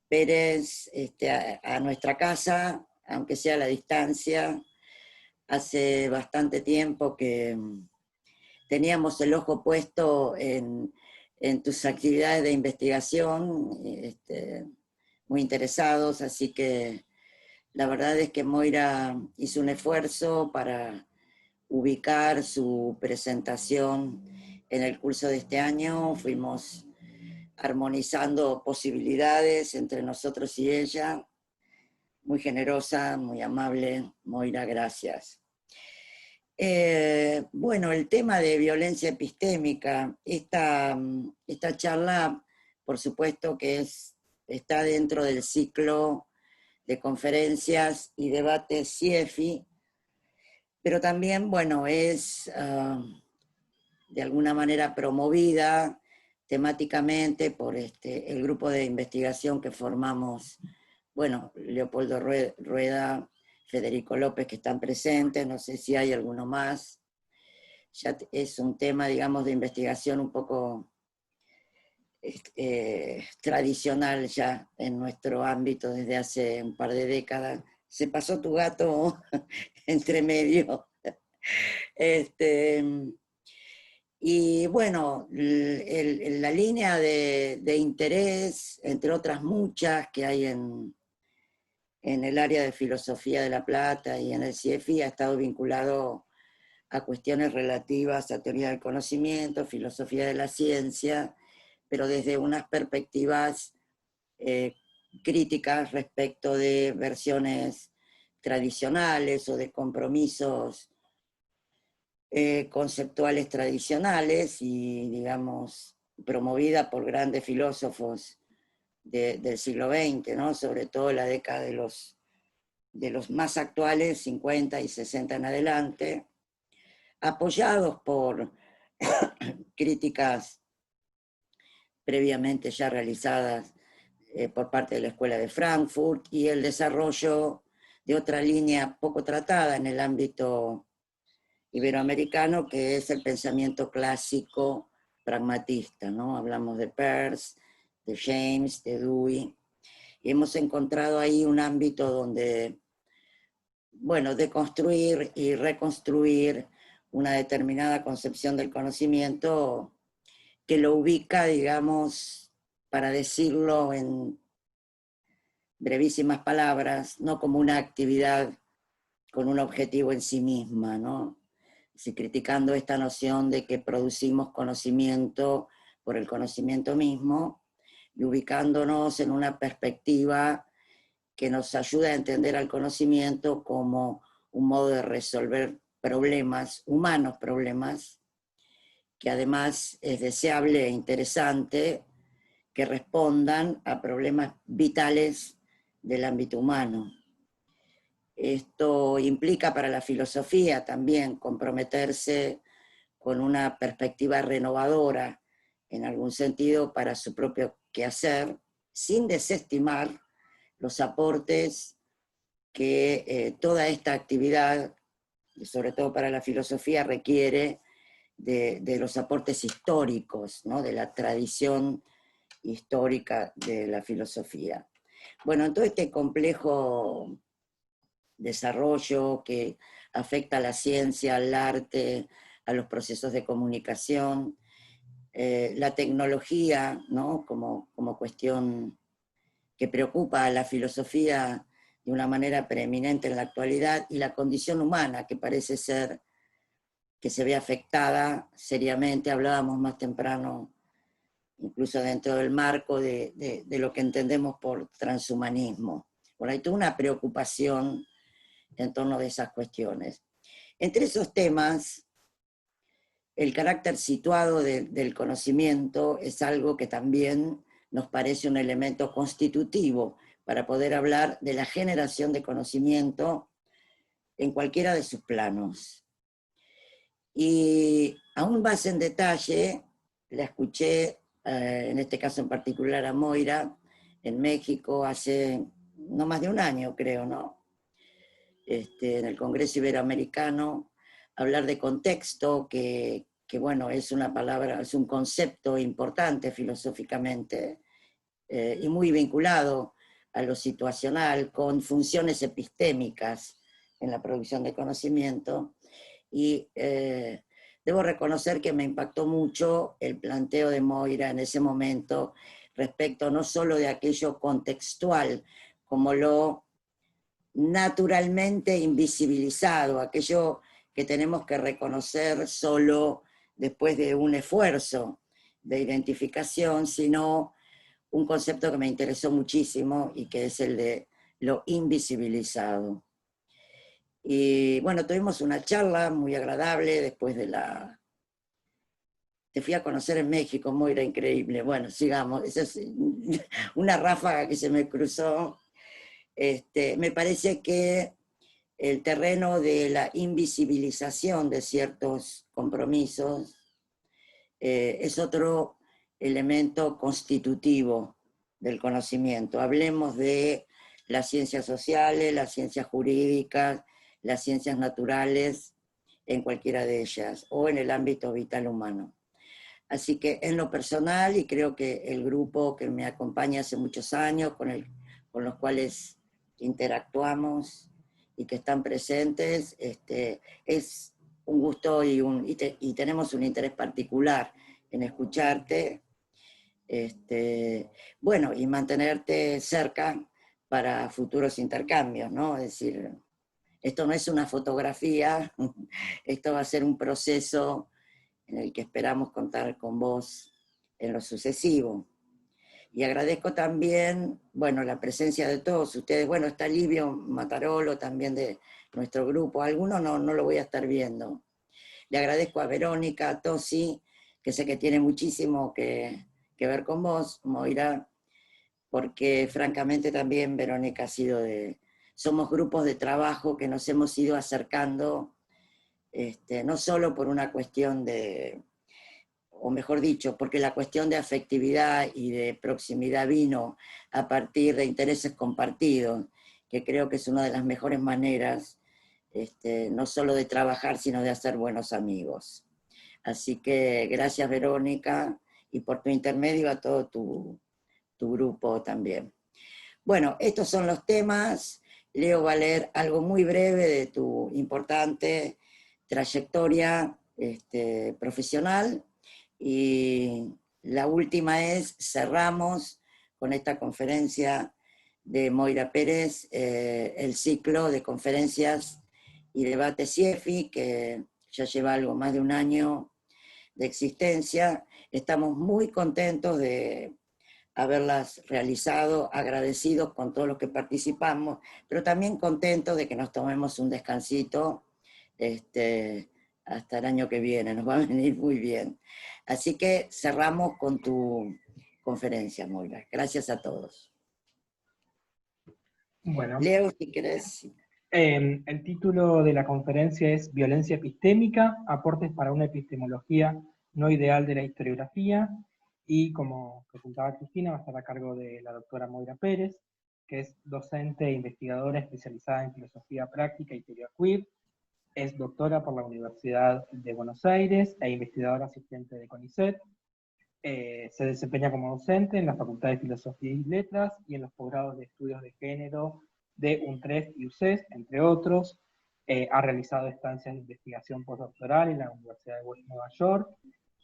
Pérez a nuestra casa, aunque sea a la distancia. Hace bastante tiempo que teníamos el ojo puesto en tus actividades de investigación, muy interesados, así que la verdad es que Moira hizo un esfuerzo para ubicar su presentación en el curso de este año. Fuimos armonizando posibilidades entre nosotros y ella. Muy generosa, muy amable. Moira, gracias. Bueno, el tema de violencia epistémica, esta charla, por supuesto que está dentro del ciclo de conferencias y debates CIEFI, pero también, bueno, es de alguna manera promovida temáticamente por el grupo de investigación que formamos, bueno, Leopoldo Rueda, Federico López, que están presentes, no sé si hay alguno más. Ya es un tema, digamos, de investigación un poco tradicional ya en nuestro ámbito desde hace un par de décadas. Se pasó tu gato entre medio. Y bueno, la línea de interés, entre otras muchas que hay en el área de filosofía de La Plata y en el CIEFI, ha estado vinculado a cuestiones relativas a teoría del conocimiento, filosofía de la ciencia, pero desde unas perspectivas críticas respecto de versiones tradicionales o de compromisos conceptuales tradicionales y, digamos, promovida por grandes filósofos del siglo XX, ¿no? Sobre todo la década de los más actuales, 50 y 60 en adelante, apoyados por críticas previamente ya realizadas por parte de la Escuela de Frankfurt y el desarrollo de otra línea poco tratada en el ámbito iberoamericano, que es el pensamiento clásico pragmatista, ¿no? Hablamos de Peirce, de James, de Dewey, y hemos encontrado ahí un ámbito donde, bueno, deconstruir y reconstruir una determinada concepción del conocimiento que lo ubica, digamos, para decirlo en brevísimas palabras, no como una actividad con un objetivo en sí misma, ¿no? Sí, criticando esta noción de que producimos conocimiento por el conocimiento mismo y ubicándonos en una perspectiva que nos ayuda a entender al conocimiento como un modo de resolver problemas, humanos problemas, que además es deseable e interesante que respondan a problemas vitales del ámbito humano. Esto implica para la filosofía también comprometerse con una perspectiva renovadora, en algún sentido, para su propio quehacer, sin desestimar los aportes que toda esta actividad, sobre todo para la filosofía, requiere de los aportes históricos, ¿no? De la tradición histórica de la filosofía. Bueno, en todo este complejo desarrollo que afecta a la ciencia, al arte, a los procesos de comunicación, la tecnología, ¿no? como cuestión que preocupa a la filosofía de una manera preeminente en la actualidad, y la condición humana, que parece ser que se ve afectada seriamente. Hablábamos más temprano, incluso dentro del marco de lo que entendemos por transhumanismo. Bueno, hay toda una preocupación en torno de esas cuestiones. Entre esos temas, el carácter situado del conocimiento es algo que también nos parece un elemento constitutivo para poder hablar de la generación de conocimiento en cualquiera de sus planos. Y aún más en detalle, la escuché, en este caso en particular a Moira, en México, hace no más de un año, creo, ¿no? En el Congreso Iberoamericano, hablar de contexto, que bueno, es una palabra, es un concepto importante filosóficamente, y muy vinculado a lo situacional, con funciones epistémicas en la producción de conocimiento, y debo reconocer que me impactó mucho el planteo de Moira en ese momento respecto no solo de aquello contextual, como lo naturalmente invisibilizado, aquello que tenemos que reconocer solo después de un esfuerzo de identificación, sino un concepto que me interesó muchísimo y que es el de lo invisibilizado. Y bueno, tuvimos una charla muy agradable después de la... Te fui a conocer en México, Moira, increíble. Bueno, sigamos, esa es una ráfaga que se me cruzó. Me parece que el terreno de la invisibilización de ciertos compromisos es otro elemento constitutivo del conocimiento. Hablemos de las ciencias sociales, las ciencias jurídicas, las ciencias naturales, en cualquiera de ellas, o en el ámbito vital humano. Así que en lo personal, y creo que el grupo que me acompaña hace muchos años, con los cuales interactuamos y que están presentes, es un gusto y tenemos un interés particular en escucharte, bueno, y mantenerte cerca para futuros intercambios, ¿no? Es decir, esto no es una fotografía, esto va a ser un proceso en el que esperamos contar con vos en lo sucesivo. Y agradezco también, bueno, la presencia de todos ustedes. Bueno, está Livio Matarolo también de nuestro grupo. Algunos no lo voy a estar viendo. Le agradezco a Verónica, a Tosi, que sé que tiene muchísimo que ver con vos, Moira, porque francamente también Verónica ha sido somos grupos de trabajo que nos hemos ido acercando, no solo por una cuestión o mejor dicho, porque la cuestión de afectividad y de proximidad vino a partir de intereses compartidos, que creo que es una de las mejores maneras, no solo de trabajar, sino de hacer buenos amigos. Así que gracias, Verónica, y por tu intermedio a todo tu grupo también. Bueno, estos son los temas. Leo va a leer algo muy breve de tu importante trayectoria profesional, y la última es, cerramos con esta conferencia de Moira Pérez, el ciclo de conferencias y debates CIEFI, que ya lleva algo más de un año de existencia. Estamos muy contentos de haberlas realizado, agradecidos con todos los que participamos, pero también contentos de que nos tomemos un descansito hasta el año que viene, nos va a venir muy bien. Así que cerramos con tu conferencia, Moira. Gracias a todos. Bueno, Leo, si querés. el título de la conferencia es Violencia epistémica, aportes para una epistemología no ideal de la historiografía, y como presentaba Cristina, va a estar a cargo de la doctora Moira Pérez, que es docente e investigadora especializada en filosofía práctica y teoría queer, es doctora por la Universidad de Buenos Aires e investigadora asistente de CONICET. Se desempeña como docente en la Facultad de Filosofía y Letras y en los posgrados de Estudios de Género de UNTREF y UCES, entre otros. Ha realizado estancias de investigación postdoctoral en la Universidad de Nueva York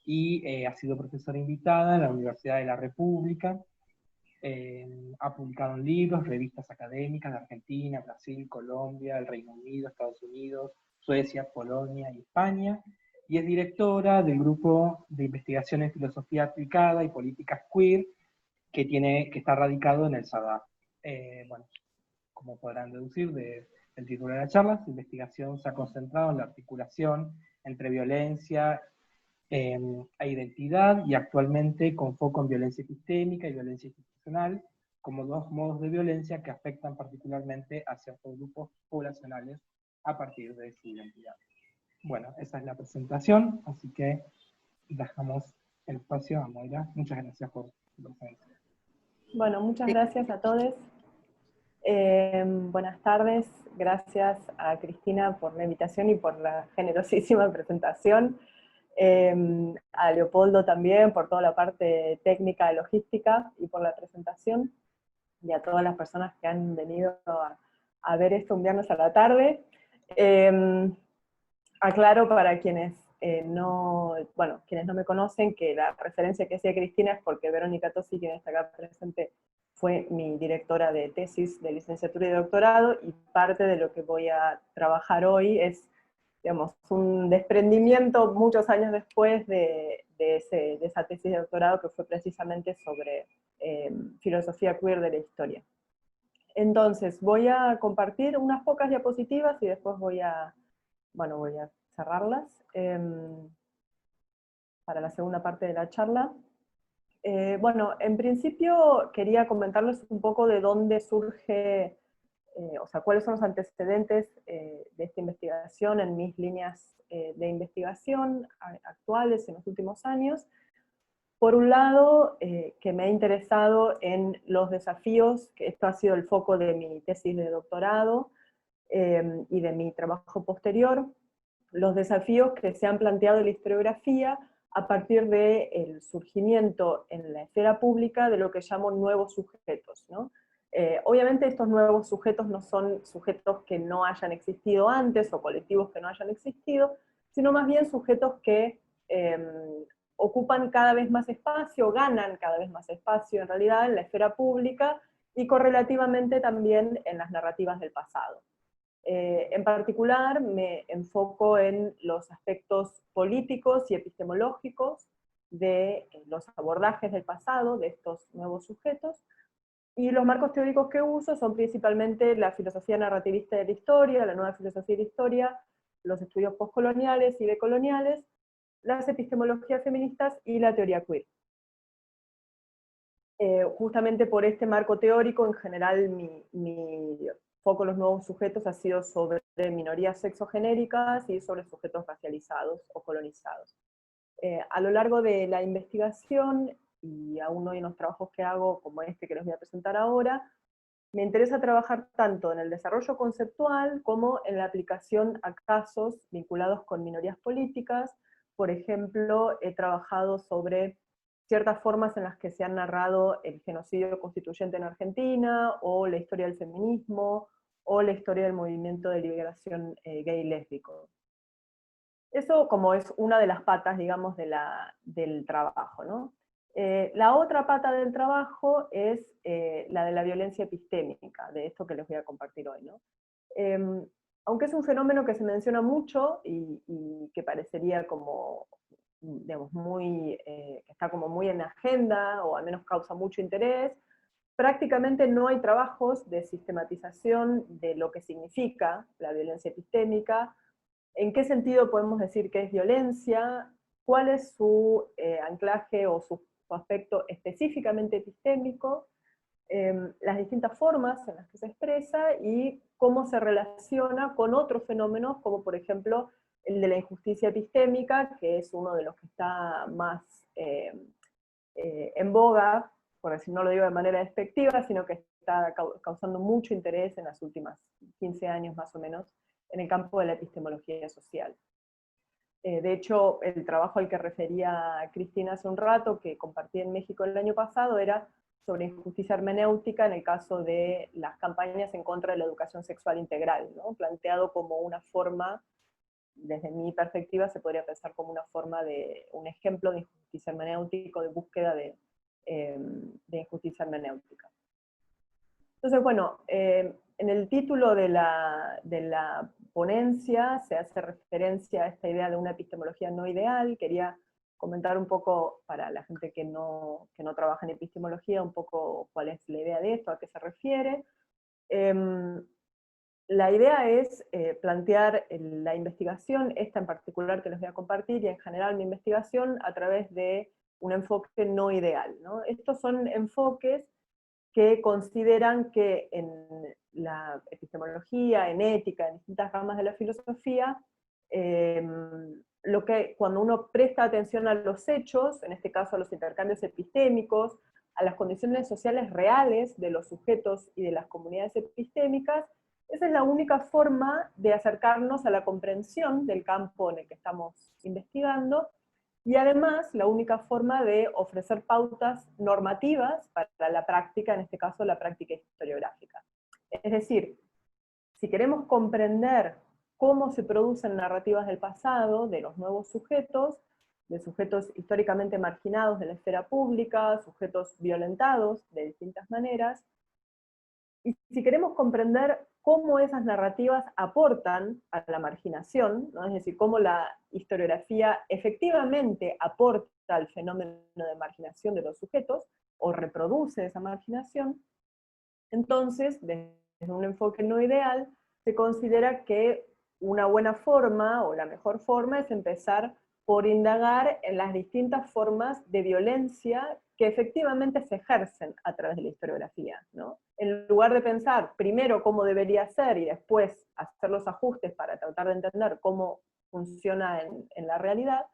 y ha sido profesora invitada en la Universidad de la República. Ha publicado en libros, revistas académicas de Argentina, Brasil, Colombia, el Reino Unido, Estados Unidos, Suecia, Polonia y España, y es directora del grupo de investigación en filosofía aplicada y políticas queer, que está radicado en el SADA. Bueno, como podrán deducir del título de la charla, su investigación se ha concentrado en la articulación entre violencia e identidad, y actualmente con foco en violencia epistémica y violencia institucional, como dos modos de violencia que afectan particularmente a ciertos grupos poblacionales a partir de su identidad. Bueno, esa es la presentación, así que dejamos el espacio a Moira. Muchas gracias por su presencia. Bueno, muchas gracias a todos. Buenas tardes, gracias a Cristina por la invitación y por la generosísima presentación. A Leopoldo también por toda la parte técnica, logística y por la presentación. y a todas las personas que han venido a ver esto un viernes a la tarde. Aclaro para quienes quienes no me conocen, que la referencia que hacía Cristina es porque Verónica Tosi, quien está acá presente, fue mi directora de tesis de licenciatura y doctorado, y parte de lo que voy a trabajar hoy es, digamos, un desprendimiento muchos años después de esa tesis de doctorado, que fue precisamente sobre filosofía queer de la historia. Entonces, voy a compartir unas pocas diapositivas y después voy a cerrarlas para la segunda parte de la charla. En principio quería comentarles un poco de dónde surge, cuáles son los antecedentes de esta investigación en mis líneas de investigación actuales en los últimos años. Por un lado, que me he interesado en los desafíos, que esto ha sido el foco de mi tesis de doctorado y de mi trabajo posterior, los desafíos que se han planteado en la historiografía a partir del surgimiento en la esfera pública de lo que llamo nuevos sujetos, ¿no? Obviamente estos nuevos sujetos no son sujetos que no hayan existido antes, o colectivos que no hayan existido, sino más bien sujetos que ocupan cada vez más espacio, ganan cada vez más espacio en realidad en la esfera pública, y correlativamente también en las narrativas del pasado. En particular me enfoco en los aspectos políticos y epistemológicos de los abordajes del pasado de estos nuevos sujetos, y los marcos teóricos que uso son principalmente la filosofía narrativista de la historia, la nueva filosofía de la historia, los estudios postcoloniales y decoloniales, las epistemologías feministas y la teoría queer. Justamente por este marco teórico, en general mi foco en los nuevos sujetos ha sido sobre minorías sexogenéricas y sobre sujetos racializados o colonizados. A lo largo de la investigación, y aún hoy en los trabajos que hago, como este que les voy a presentar ahora, me interesa trabajar tanto en el desarrollo conceptual como en la aplicación a casos vinculados con minorías políticas. Por ejemplo, he trabajado sobre ciertas formas en las que se han narrado el genocidio constituyente en Argentina, o la historia del feminismo, o la historia del movimiento de liberación gay y lésbico. Eso como es una de las patas, digamos, del trabajo, ¿no? La otra pata del trabajo es la de la violencia epistémica, de esto que les voy a compartir hoy, ¿no? Aunque es un fenómeno que se menciona mucho y que parecería como, digamos, que está como muy en la agenda, o al menos causa mucho interés, prácticamente no hay trabajos de sistematización de lo que significa la violencia epistémica, en qué sentido podemos decir que es violencia, cuál es su anclaje o su aspecto específicamente epistémico, las distintas formas en las que se expresa, y cómo se relaciona con otros fenómenos, como por ejemplo el de la injusticia epistémica, que es uno de los que está más en boga, por decir, no lo digo de manera despectiva, sino que está causando mucho interés en las últimas 15 años más o menos, en el campo de la epistemología social. De hecho, el trabajo al que refería Cristina hace un rato, que compartí en México el año pasado, era sobre injusticia hermenéutica en el caso de las campañas en contra de la educación sexual integral, ¿no? Planteado como una forma, desde mi perspectiva, se podría pensar como una forma de, un ejemplo de injusticia hermenéutica, de búsqueda de injusticia hermenéutica. Entonces, bueno, en el título de la ponencia se hace referencia a esta idea de una epistemología no ideal. Quería comentar un poco, para la gente que no trabaja en epistemología, un poco cuál es la idea de esto, a qué se refiere. La idea es plantear la investigación, esta en particular que les voy a compartir, y en general mi investigación, a través de un enfoque no ideal, ¿no? Estos son enfoques que consideran que en la epistemología, en ética, en distintas ramas de la filosofía, cuando uno presta atención a los hechos, en este caso a los intercambios epistémicos, a las condiciones sociales reales de los sujetos y de las comunidades epistémicas, esa es la única forma de acercarnos a la comprensión del campo en el que estamos investigando, y además la única forma de ofrecer pautas normativas para la práctica, en este caso la práctica historiográfica. Es decir, si queremos comprender cómo se producen narrativas del pasado, de los nuevos sujetos, de sujetos históricamente marginados de la esfera pública, sujetos violentados de distintas maneras, y si queremos comprender cómo esas narrativas aportan a la marginación, ¿no? Es decir, cómo la historiografía efectivamente aporta al fenómeno de marginación de los sujetos, o reproduce esa marginación, entonces, desde un enfoque no ideal, se considera que una buena forma, o la mejor forma, es empezar por indagar en las distintas formas de violencia que efectivamente se ejercen a través de la historiografía, ¿no? En lugar de pensar primero cómo debería ser y después hacer los ajustes para tratar de entender cómo funciona en la realidad,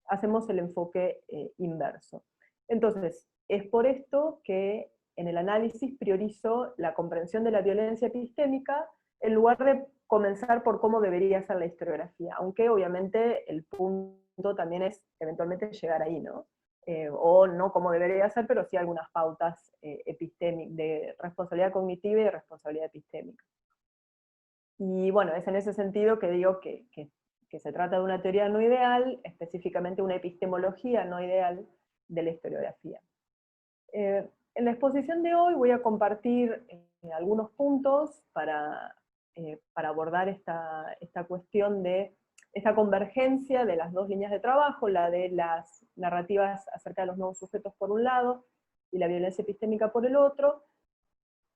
hacemos el enfoque inverso. Entonces, es por esto que en el análisis priorizo la comprensión de la violencia epistémica en lugar de comenzar por cómo debería ser la historiografía, aunque obviamente el punto también es eventualmente llegar ahí, ¿no? O no como debería ser, pero sí algunas pautas de responsabilidad cognitiva y de responsabilidad epistémica. Y bueno, es en ese sentido que digo que se trata de una teoría no ideal, específicamente una epistemología no ideal de la historiografía. En la exposición de hoy voy a compartir algunos puntos para abordar esta cuestión de esta convergencia de las dos líneas de trabajo, la de las narrativas acerca de los nuevos sujetos por un lado, y la violencia epistémica por el otro.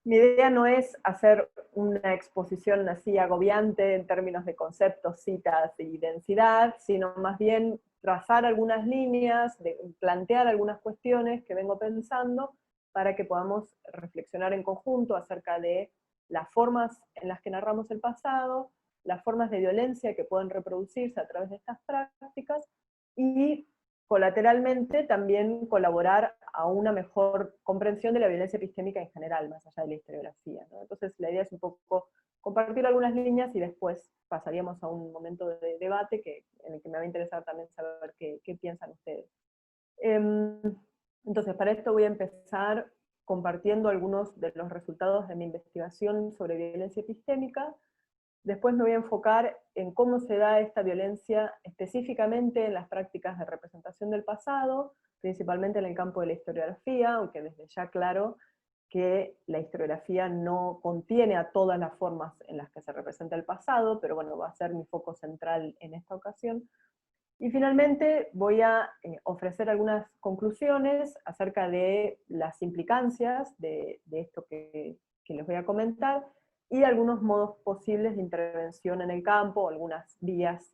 Mi idea no es hacer una exposición así agobiante en términos de conceptos, citas y densidad, sino más bien trazar algunas líneas, plantear algunas cuestiones que vengo pensando para que podamos reflexionar en conjunto acerca de las formas en las que narramos el pasado, las formas de violencia que pueden reproducirse a través de estas prácticas, y colateralmente también colaborar a una mejor comprensión de la violencia epistémica en general, más allá de la historiografía, ¿no? Entonces la idea es un poco compartir algunas líneas y después pasaríamos a un momento de debate en el que me va a interesar también saber qué piensan ustedes. Entonces, para esto voy a empezar compartiendo algunos de los resultados de mi investigación sobre violencia epistémica. Después me voy a enfocar en cómo se da esta violencia específicamente en las prácticas de representación del pasado, principalmente en el campo de la historiografía, aunque desde ya aclaro que la historiografía no contiene a todas las formas en las que se representa el pasado, pero bueno, va a ser mi foco central en esta ocasión. Y finalmente voy a ofrecer algunas conclusiones acerca de las implicancias de esto que les voy a comentar, y algunos modos posibles de intervención en el campo, algunas vías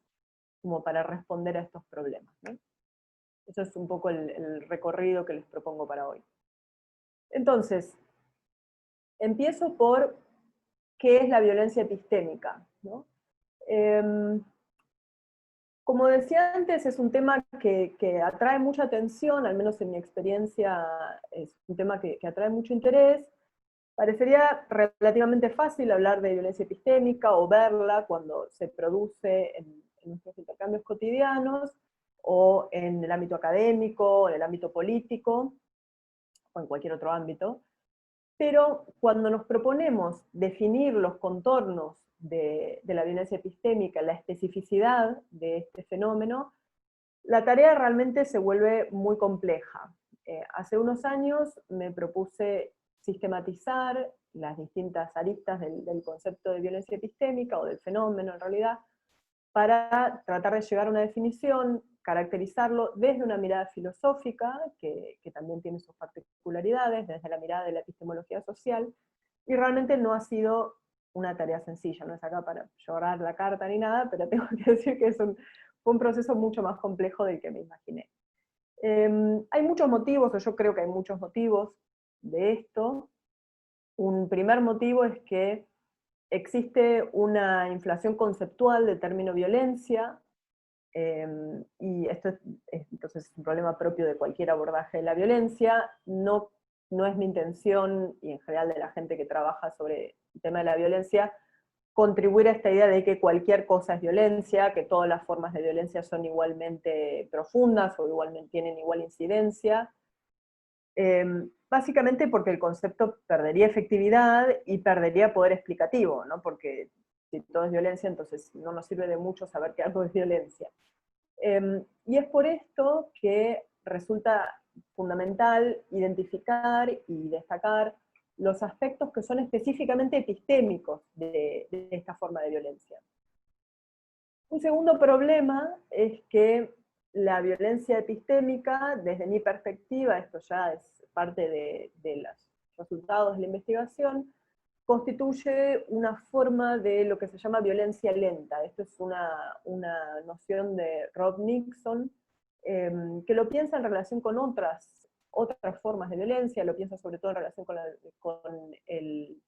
como para responder a estos problemas, ¿no? Eso es un poco el recorrido que les propongo para hoy. Entonces, empiezo por qué es la violencia epistémica, ¿no? Como decía antes, es un tema que atrae mucha atención, al menos en mi experiencia es un tema que atrae mucho interés. Parecería relativamente fácil hablar de violencia epistémica o verla cuando se produce en nuestros intercambios cotidianos, o en el ámbito académico, o en el ámbito político, o en cualquier otro ámbito. Pero cuando nos proponemos definir los contornos de la violencia epistémica, la especificidad de este fenómeno, la tarea realmente se vuelve muy compleja. Hace unos años me propuse sistematizar las distintas aristas del concepto de violencia epistémica, o del fenómeno en realidad, para tratar de llegar a una definición, caracterizarlo desde una mirada filosófica, que también tiene sus particularidades, desde la mirada de la epistemología social, y realmente no ha sido una tarea sencilla, no es acá para llorar la carta ni nada, pero tengo que decir que fue un proceso mucho más complejo del que me imaginé. Hay muchos motivos, o yo creo que hay muchos motivos de esto. Un primer motivo es que existe una inflación conceptual del término violencia, y esto entonces es un problema propio de cualquier abordaje de la violencia. No es mi intención, y en general de la gente que trabaja sobre el tema de la violencia, contribuir a esta idea de que cualquier cosa es violencia, que todas las formas de violencia son igualmente profundas o igualmente tienen igual incidencia. Básicamente porque el concepto perdería efectividad y perdería poder explicativo, ¿no? Porque si todo es violencia, entonces no nos sirve de mucho saber que algo es violencia. Y es por esto que resulta fundamental identificar y destacar los aspectos que son específicamente epistémicos de esta forma de violencia. Un segundo problema es que la violencia epistémica, desde mi perspectiva, esto ya es parte de los resultados de la investigación, constituye una forma de lo que se llama violencia lenta. Esto es una noción de Rob Nixon, que lo piensa en relación con otras formas de violencia, lo piensa sobre todo en relación con el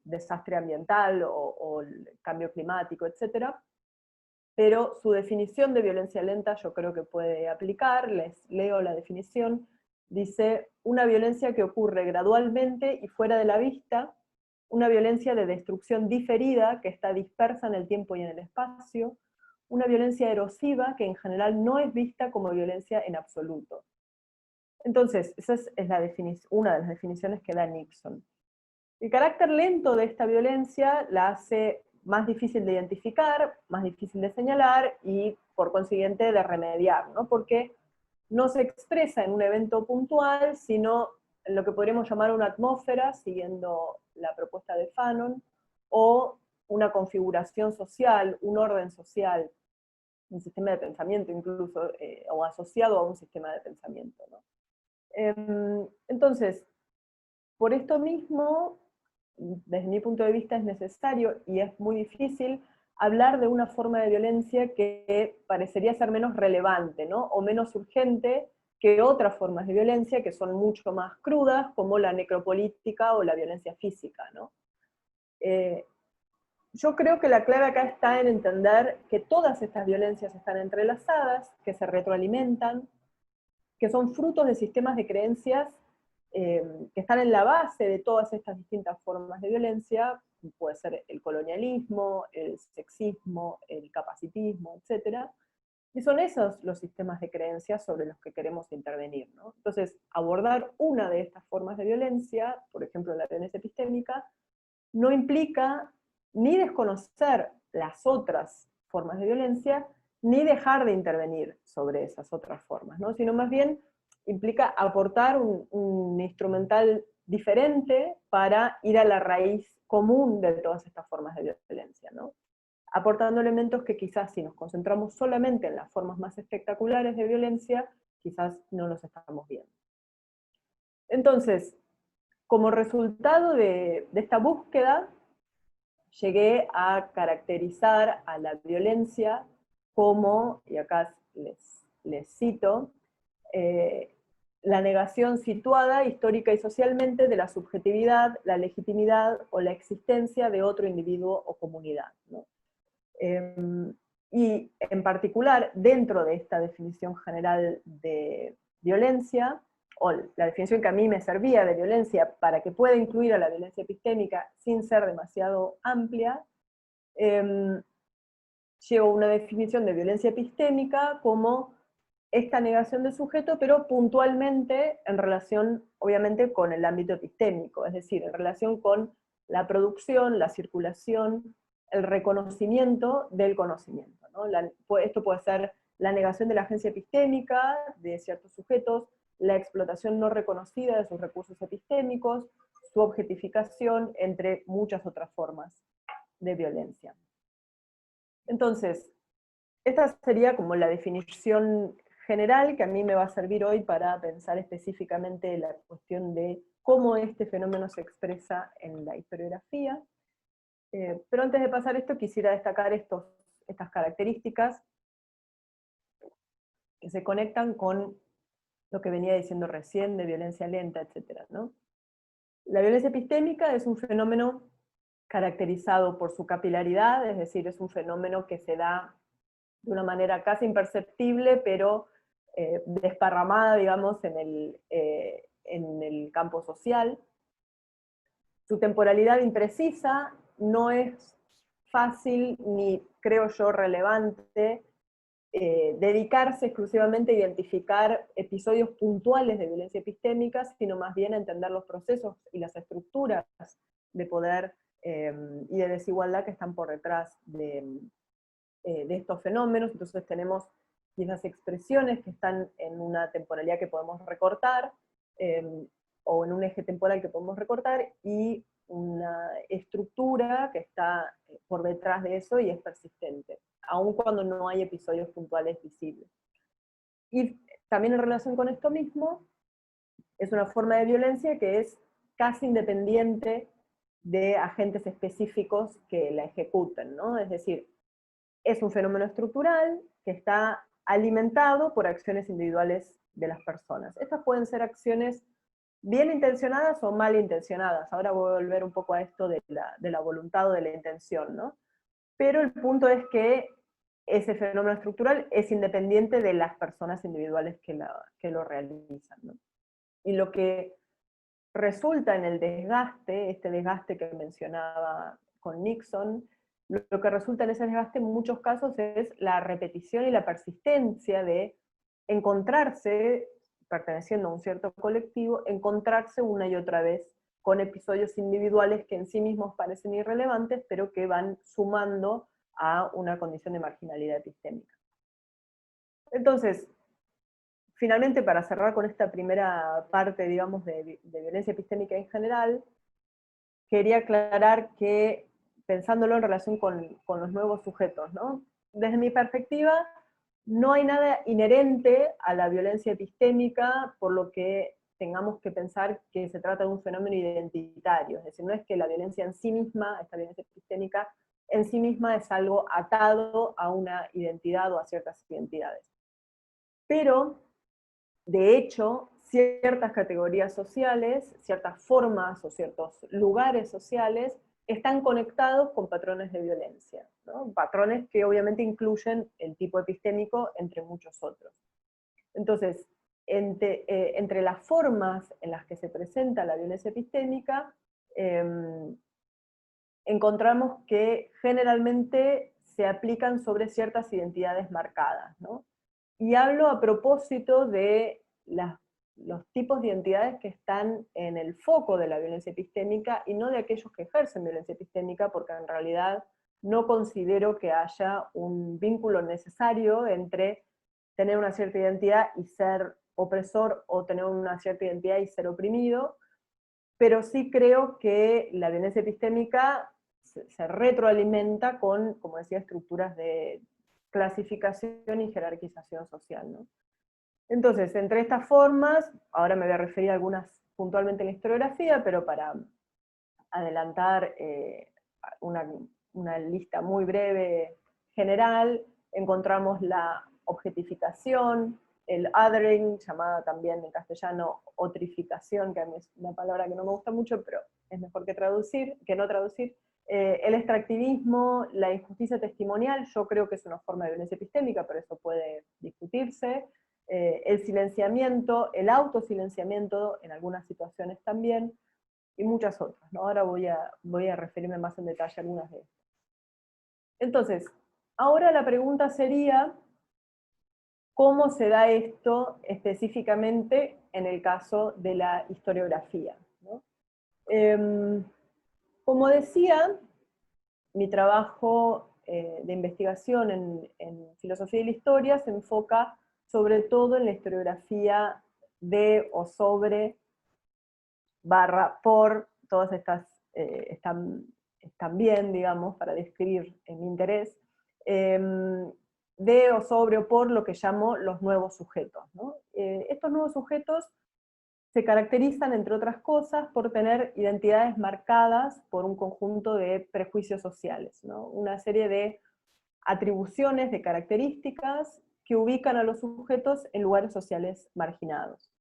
desastre ambiental o el cambio climático, etc. Pero su definición de violencia lenta yo creo que puede aplicar, les leo la definición, dice, una violencia que ocurre gradualmente y fuera de la vista, una violencia de destrucción diferida que está dispersa en el tiempo y en el espacio, una violencia erosiva que en general no es vista como violencia en absoluto. Entonces, esa es una de las definiciones que da Nixon. El carácter lento de esta violencia la hace más difícil de identificar, más difícil de señalar y por consiguiente de remediar, ¿no? Porque no se expresa en un evento puntual, sino en lo que podríamos llamar una atmósfera, siguiendo la propuesta de Fanon, o una configuración social, un orden social, un sistema de pensamiento incluso, o asociado a un sistema de pensamiento, ¿no? Entonces, por esto mismo, desde mi punto de vista es necesario y es muy difícil hablar de una forma de violencia que parecería ser menos relevante, ¿no? O menos urgente que otras formas de violencia que son mucho más crudas, como la necropolítica o la violencia física, ¿no? Yo creo que la clave acá está en entender que todas estas violencias están entrelazadas, que se retroalimentan, que son frutos de sistemas de creencias que están en la base de todas estas distintas formas de violencia, puede ser el colonialismo, el sexismo, el capacitismo, etc. Y son esos los sistemas de creencias sobre los que queremos intervenir, ¿no? Entonces, abordar una de estas formas de violencia, por ejemplo la violencia epistémica, no implica ni desconocer las otras formas de violencia, ni dejar de intervenir sobre esas otras formas, ¿no? Sino más bien implica aportar un instrumental diferente para ir a la raíz común de todas estas formas de violencia, ¿no? Aportando elementos que quizás si nos concentramos solamente en las formas más espectaculares de violencia, quizás no los estamos viendo. Entonces, como resultado de esta búsqueda, llegué a caracterizar a la violencia como, y acá les cito, la negación situada histórica y socialmente de la subjetividad, la legitimidad o la existencia de otro individuo o comunidad, ¿no? Y en particular, dentro de esta definición general de violencia, o la definición que a mí me servía de violencia para que pueda incluir a la violencia epistémica sin ser demasiado amplia, llevo una definición de violencia epistémica como esta negación del sujeto, pero puntualmente en relación, obviamente, con el ámbito epistémico, es decir, en relación con la producción, la circulación, el reconocimiento del conocimiento, ¿no? Esto puede ser la negación de la agencia epistémica de ciertos sujetos, la explotación no reconocida de sus recursos epistémicos, su objetificación, entre muchas otras formas de violencia. Entonces, esta sería como la definición general que a mí me va a servir hoy para pensar específicamente la cuestión de cómo este fenómeno se expresa en la historiografía. Pero antes de pasar esto, quisiera destacar estas características que se conectan con lo que venía diciendo recién de violencia lenta, etc., ¿no? La violencia epistémica es un fenómeno caracterizado por su capilaridad, es decir, es un fenómeno que se da de una manera casi imperceptible, pero desparramada, digamos, en el campo social. Su temporalidad imprecisa no es fácil ni, creo yo, relevante dedicarse exclusivamente a identificar episodios puntuales de violencia epistémica, sino más bien a entender los procesos y las estructuras de poder y de desigualdad que están por detrás de estos fenómenos. Entonces tenemos esas expresiones que están en una temporalidad que podemos recortar, o en un eje temporal que podemos recortar, y una estructura que está por detrás de eso y es persistente, aun cuando no hay episodios puntuales visibles. Y también en relación con esto mismo, es una forma de violencia que es casi independiente de agentes específicos que la ejecuten, ¿no? Es decir, es un fenómeno estructural que está alimentado por acciones individuales de las personas. Estas pueden ser acciones bien intencionadas o mal intencionadas. Ahora voy a volver un poco a esto de la voluntad o de la intención, ¿no? Pero el punto es que ese fenómeno estructural es independiente de las personas individuales que lo realizan, ¿no? Y lo que resulta en el desgaste, este desgaste que mencionaba con Nixon, lo que resulta en ese desgaste en muchos casos es la repetición y la persistencia de encontrarse, perteneciendo a un cierto colectivo, encontrarse una y otra vez con episodios individuales que en sí mismos parecen irrelevantes, pero que van sumando a una condición de marginalidad epistémica. Entonces, finalmente, para cerrar con esta primera parte, digamos, de violencia epistémica en general, quería aclarar que, pensándolo en relación con los nuevos sujetos, ¿no? Desde mi perspectiva, no hay nada inherente a la violencia epistémica, por lo que tengamos que pensar que se trata de un fenómeno identitario. Es decir, no es que la violencia en sí misma, esta violencia epistémica, en sí misma es algo atado a una identidad o a ciertas identidades. Pero, de hecho, ciertas categorías sociales, ciertas formas o ciertos lugares sociales están conectados con patrones de violencia, ¿no? Patrones que obviamente incluyen el tipo epistémico entre muchos otros. Entonces, entre las formas en las que se presenta la violencia epistémica, encontramos que generalmente se aplican sobre ciertas identidades marcadas, ¿no? Y hablo a propósito de los tipos de identidades que están en el foco de la violencia epistémica y no de aquellos que ejercen violencia epistémica, porque en realidad no considero que haya un vínculo necesario entre tener una cierta identidad y ser opresor, o tener una cierta identidad y ser oprimido, pero sí creo que la violencia epistémica se retroalimenta con, como decía, estructuras de clasificación y jerarquización social, ¿no? Entonces, entre estas formas, ahora me voy a referir a algunas puntualmente en la historiografía, pero para adelantar una lista muy breve general, encontramos la objetificación, el othering, llamada también en castellano otrificación, que a mí es una palabra que no me gusta mucho, pero es mejor que no traducir, el extractivismo, la injusticia testimonial, yo creo que es una forma de violencia epistémica, pero eso puede discutirse, el silenciamiento, el autosilenciamiento en algunas situaciones también, y muchas otras, ¿no? Ahora voy a referirme más en detalle a algunas de estas. Entonces, ahora la pregunta sería, ¿cómo se da esto específicamente en el caso de la historiografía, ¿no? Como decía, mi trabajo de investigación en filosofía y la historia se enfoca sobre todo en la historiografía de o sobre / por, todas estas están bien, digamos, para describir mi interés, de o sobre o por lo que llamo los nuevos sujetos, ¿no? Estos nuevos sujetos se caracterizan, entre otras cosas, por tener identidades marcadas por un conjunto de prejuicios sociales, ¿no? Una serie de atribuciones, de características que ubican a los sujetos en lugares sociales marginados.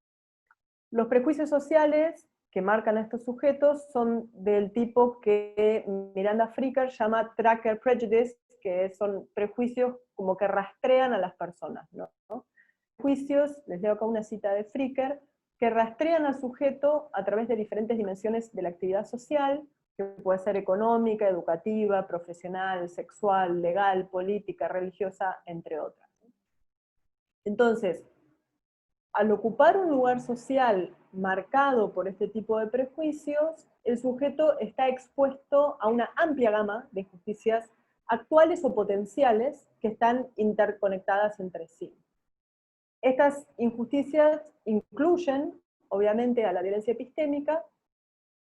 Los prejuicios sociales que marcan a estos sujetos son del tipo que Miranda Fricker llama tracker prejudice, que son prejuicios como que rastrean a las personas, ¿no? Prejuicios, les leo acá una cita de Fricker, que rastrean al sujeto a través de diferentes dimensiones de la actividad social, que puede ser económica, educativa, profesional, sexual, legal, política, religiosa, entre otras. Entonces, al ocupar un lugar social marcado por este tipo de prejuicios, el sujeto está expuesto a una amplia gama de injusticias actuales o potenciales que están interconectadas entre sí. Estas injusticias incluyen, obviamente, a la violencia epistémica,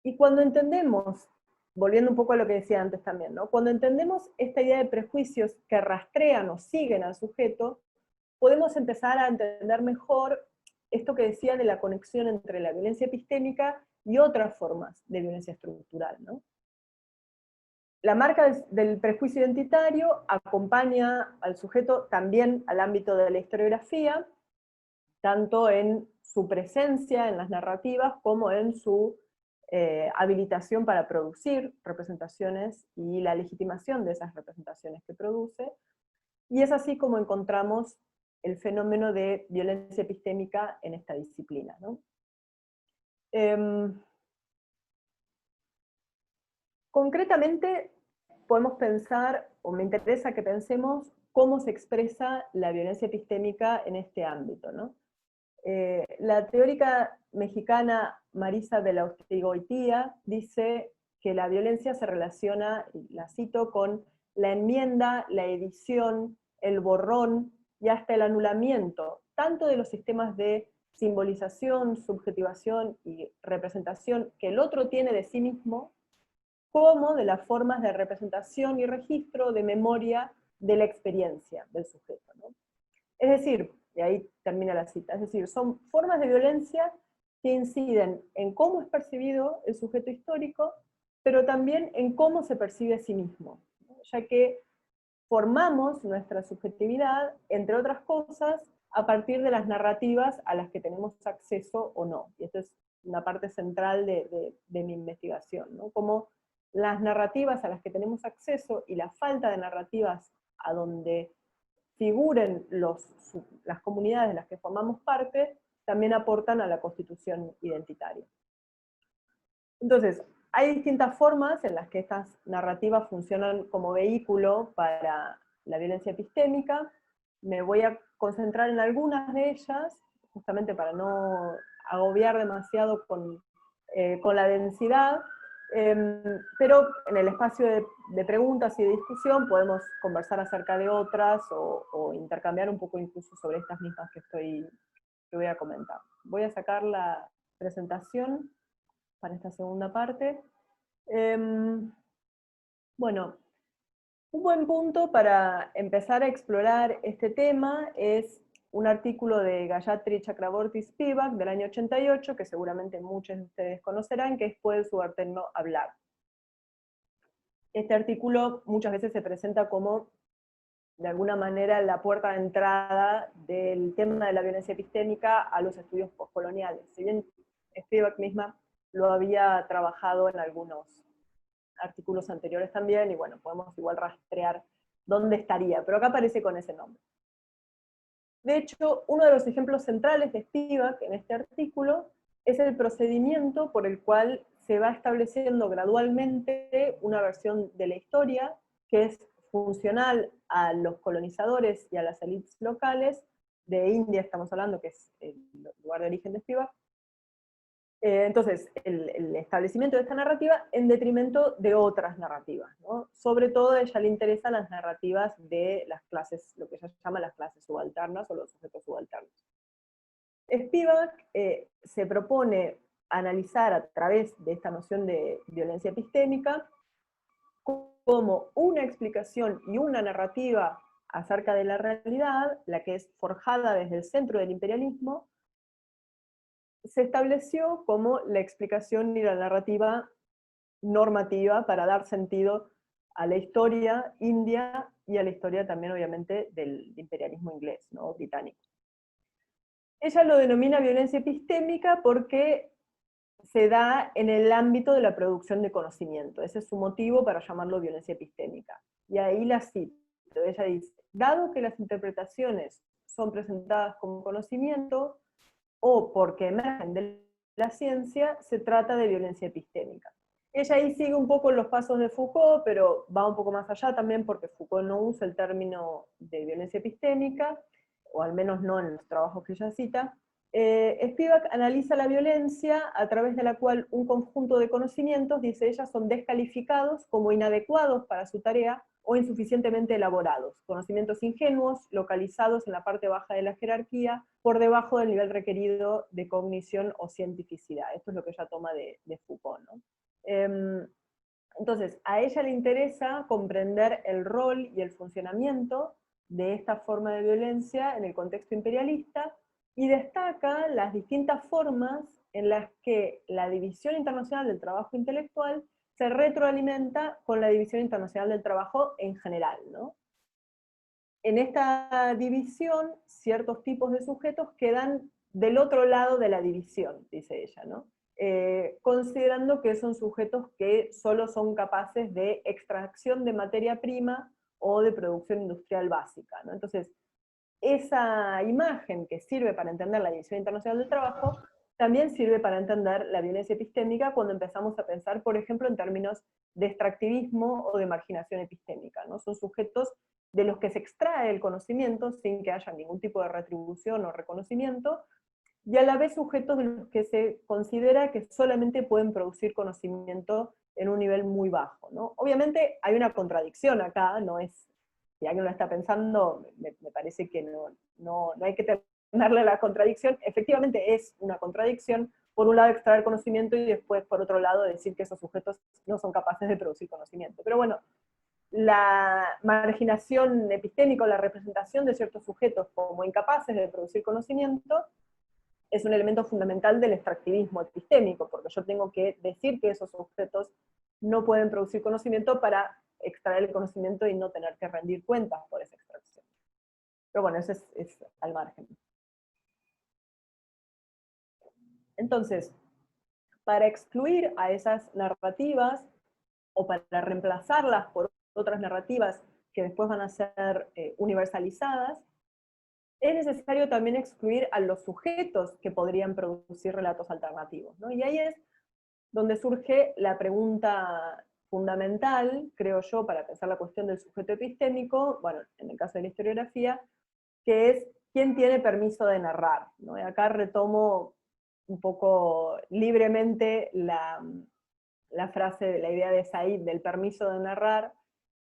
y cuando entendemos, volviendo un poco a lo que decía antes también, ¿no? Cuando entendemos esta idea de prejuicios que rastrean o siguen al sujeto, podemos empezar a entender mejor esto que decía de la conexión entre la violencia epistémica y otras formas de violencia estructural, ¿no? La marca del prejuicio identitario acompaña al sujeto también al ámbito de la historiografía, tanto en su presencia en las narrativas como en su habilitación para producir representaciones y la legitimación de esas representaciones que produce, y es así como encontramos el fenómeno de violencia epistémica en esta disciplina, ¿no? Concretamente, podemos pensar, o me interesa que pensemos, cómo se expresa la violencia epistémica en este ámbito, ¿no? La teórica mexicana Marisa Belaustegui-Goitia dice que la violencia se relaciona, y la cito, con la enmienda, la edición, el borrón y hasta el anulamiento, tanto de los sistemas de simbolización, subjetivación y representación que el otro tiene de sí mismo, como de las formas de representación y registro de memoria de la experiencia del sujeto, ¿no? Es decir, y ahí termina la cita, es decir, son formas de violencia que inciden en cómo es percibido el sujeto histórico, pero también en cómo se percibe a sí mismo, ¿no? Ya que formamos nuestra subjetividad, entre otras cosas, a partir de las narrativas a las que tenemos acceso o no. Y esto es una parte central de mi investigación, ¿no? Como las narrativas a las que tenemos acceso y la falta de narrativas a donde figuren las comunidades de las que formamos parte, también aportan a la constitución identitaria. Entonces, hay distintas formas en las que estas narrativas funcionan como vehículo para la violencia epistémica. Me voy a concentrar en algunas de ellas, justamente para no agobiar demasiado con la densidad, pero en el espacio de preguntas y de discusión podemos conversar acerca de otras o intercambiar un poco incluso sobre estas mismas que voy a comentar. Voy a sacar la presentación para esta segunda parte. Bueno, un buen punto para empezar a explorar este tema es un artículo de Gayatri Chakraborty-Spivak del año 88, que seguramente muchos de ustedes conocerán, que es ¿Puede el subalterno hablar? Este artículo muchas veces se presenta como, de alguna manera, la puerta de entrada del tema de la violencia epistémica a los estudios postcoloniales. Si bien Spivak misma lo había trabajado en algunos artículos anteriores también, y bueno, podemos igual rastrear dónde estaría, pero acá aparece con ese nombre. De hecho, uno de los ejemplos centrales de Spivak en este artículo es el procedimiento por el cual se va estableciendo gradualmente una versión de la historia que es funcional a los colonizadores y a las élites locales, de India estamos hablando, que es el lugar de origen de Spivak. Entonces, el establecimiento de esta narrativa en detrimento de otras narrativas, ¿no? Sobre todo a ella le interesan las narrativas de las clases, lo que ella llama las clases subalternas o los sujetos subalternos. Spivak se propone analizar a través de esta noción de violencia epistémica como una explicación y una narrativa acerca de la realidad, la que es forjada desde el centro del imperialismo, se estableció como la explicación y la narrativa normativa para dar sentido a la historia india y a la historia también, obviamente, del imperialismo inglés, ¿no? Británico. Ella lo denomina violencia epistémica porque se da en el ámbito de la producción de conocimiento. Ese es su motivo para llamarlo violencia epistémica. Y ahí la cito. Ella dice, dado que las interpretaciones son presentadas como conocimiento, o porque emergen de la ciencia, se trata de violencia epistémica. Ella ahí sigue un poco los pasos de Foucault, pero va un poco más allá también, porque Foucault no usa el término de violencia epistémica, o al menos no en los trabajos que ella cita. Spivak analiza la violencia a través de la cual un conjunto de conocimientos, dice ella, son descalificados como inadecuados para su tarea o insuficientemente elaborados, conocimientos ingenuos, localizados en la parte baja de la jerarquía, por debajo del nivel requerido de cognición o cientificidad. Esto es lo que ella toma de Foucault, ¿no? Entonces, a ella le interesa comprender el rol y el funcionamiento de esta forma de violencia en el contexto imperialista, y destaca las distintas formas en las que la División Internacional del Trabajo Intelectual se retroalimenta con la División Internacional del Trabajo en general, ¿no? En esta división, ciertos tipos de sujetos quedan del otro lado de la división, dice ella, ¿no? Considerando que son sujetos que solo son capaces de extracción de materia prima o de producción industrial básica, ¿no? Entonces, esa imagen que sirve para entender la División Internacional del Trabajo, también sirve para entender la violencia epistémica cuando empezamos a pensar, por ejemplo, en términos de extractivismo o de marginación epistémica, ¿no? Son sujetos de los que se extrae el conocimiento sin que haya ningún tipo de retribución o reconocimiento, y a la vez sujetos de los que se considera que solamente pueden producir conocimiento en un nivel muy bajo, ¿no? Obviamente hay una contradicción acá, no es, si alguien lo está pensando, me parece que no hay que tenerle la contradicción. Efectivamente es una contradicción, por un lado extraer conocimiento y después por otro lado decir que esos sujetos no son capaces de producir conocimiento. Pero bueno, la marginación epistémica o la representación de ciertos sujetos como incapaces de producir conocimiento es un elemento fundamental del extractivismo epistémico, porque yo tengo que decir que esos sujetos no pueden producir conocimiento para extraer el conocimiento y no tener que rendir cuentas por esa extracción. Pero bueno, eso es al margen. Entonces, para excluir a esas narrativas, o para reemplazarlas por otras narrativas que después van a ser universalizadas, es necesario también excluir a los sujetos que podrían producir relatos alternativos, ¿no? Y ahí es donde surge la pregunta fundamental, creo yo, para pensar la cuestión del sujeto epistémico, bueno, en el caso de la historiografía, que es quién tiene permiso de narrar, ¿no? Y acá retomo un poco libremente la frase, la idea de Said del permiso de narrar,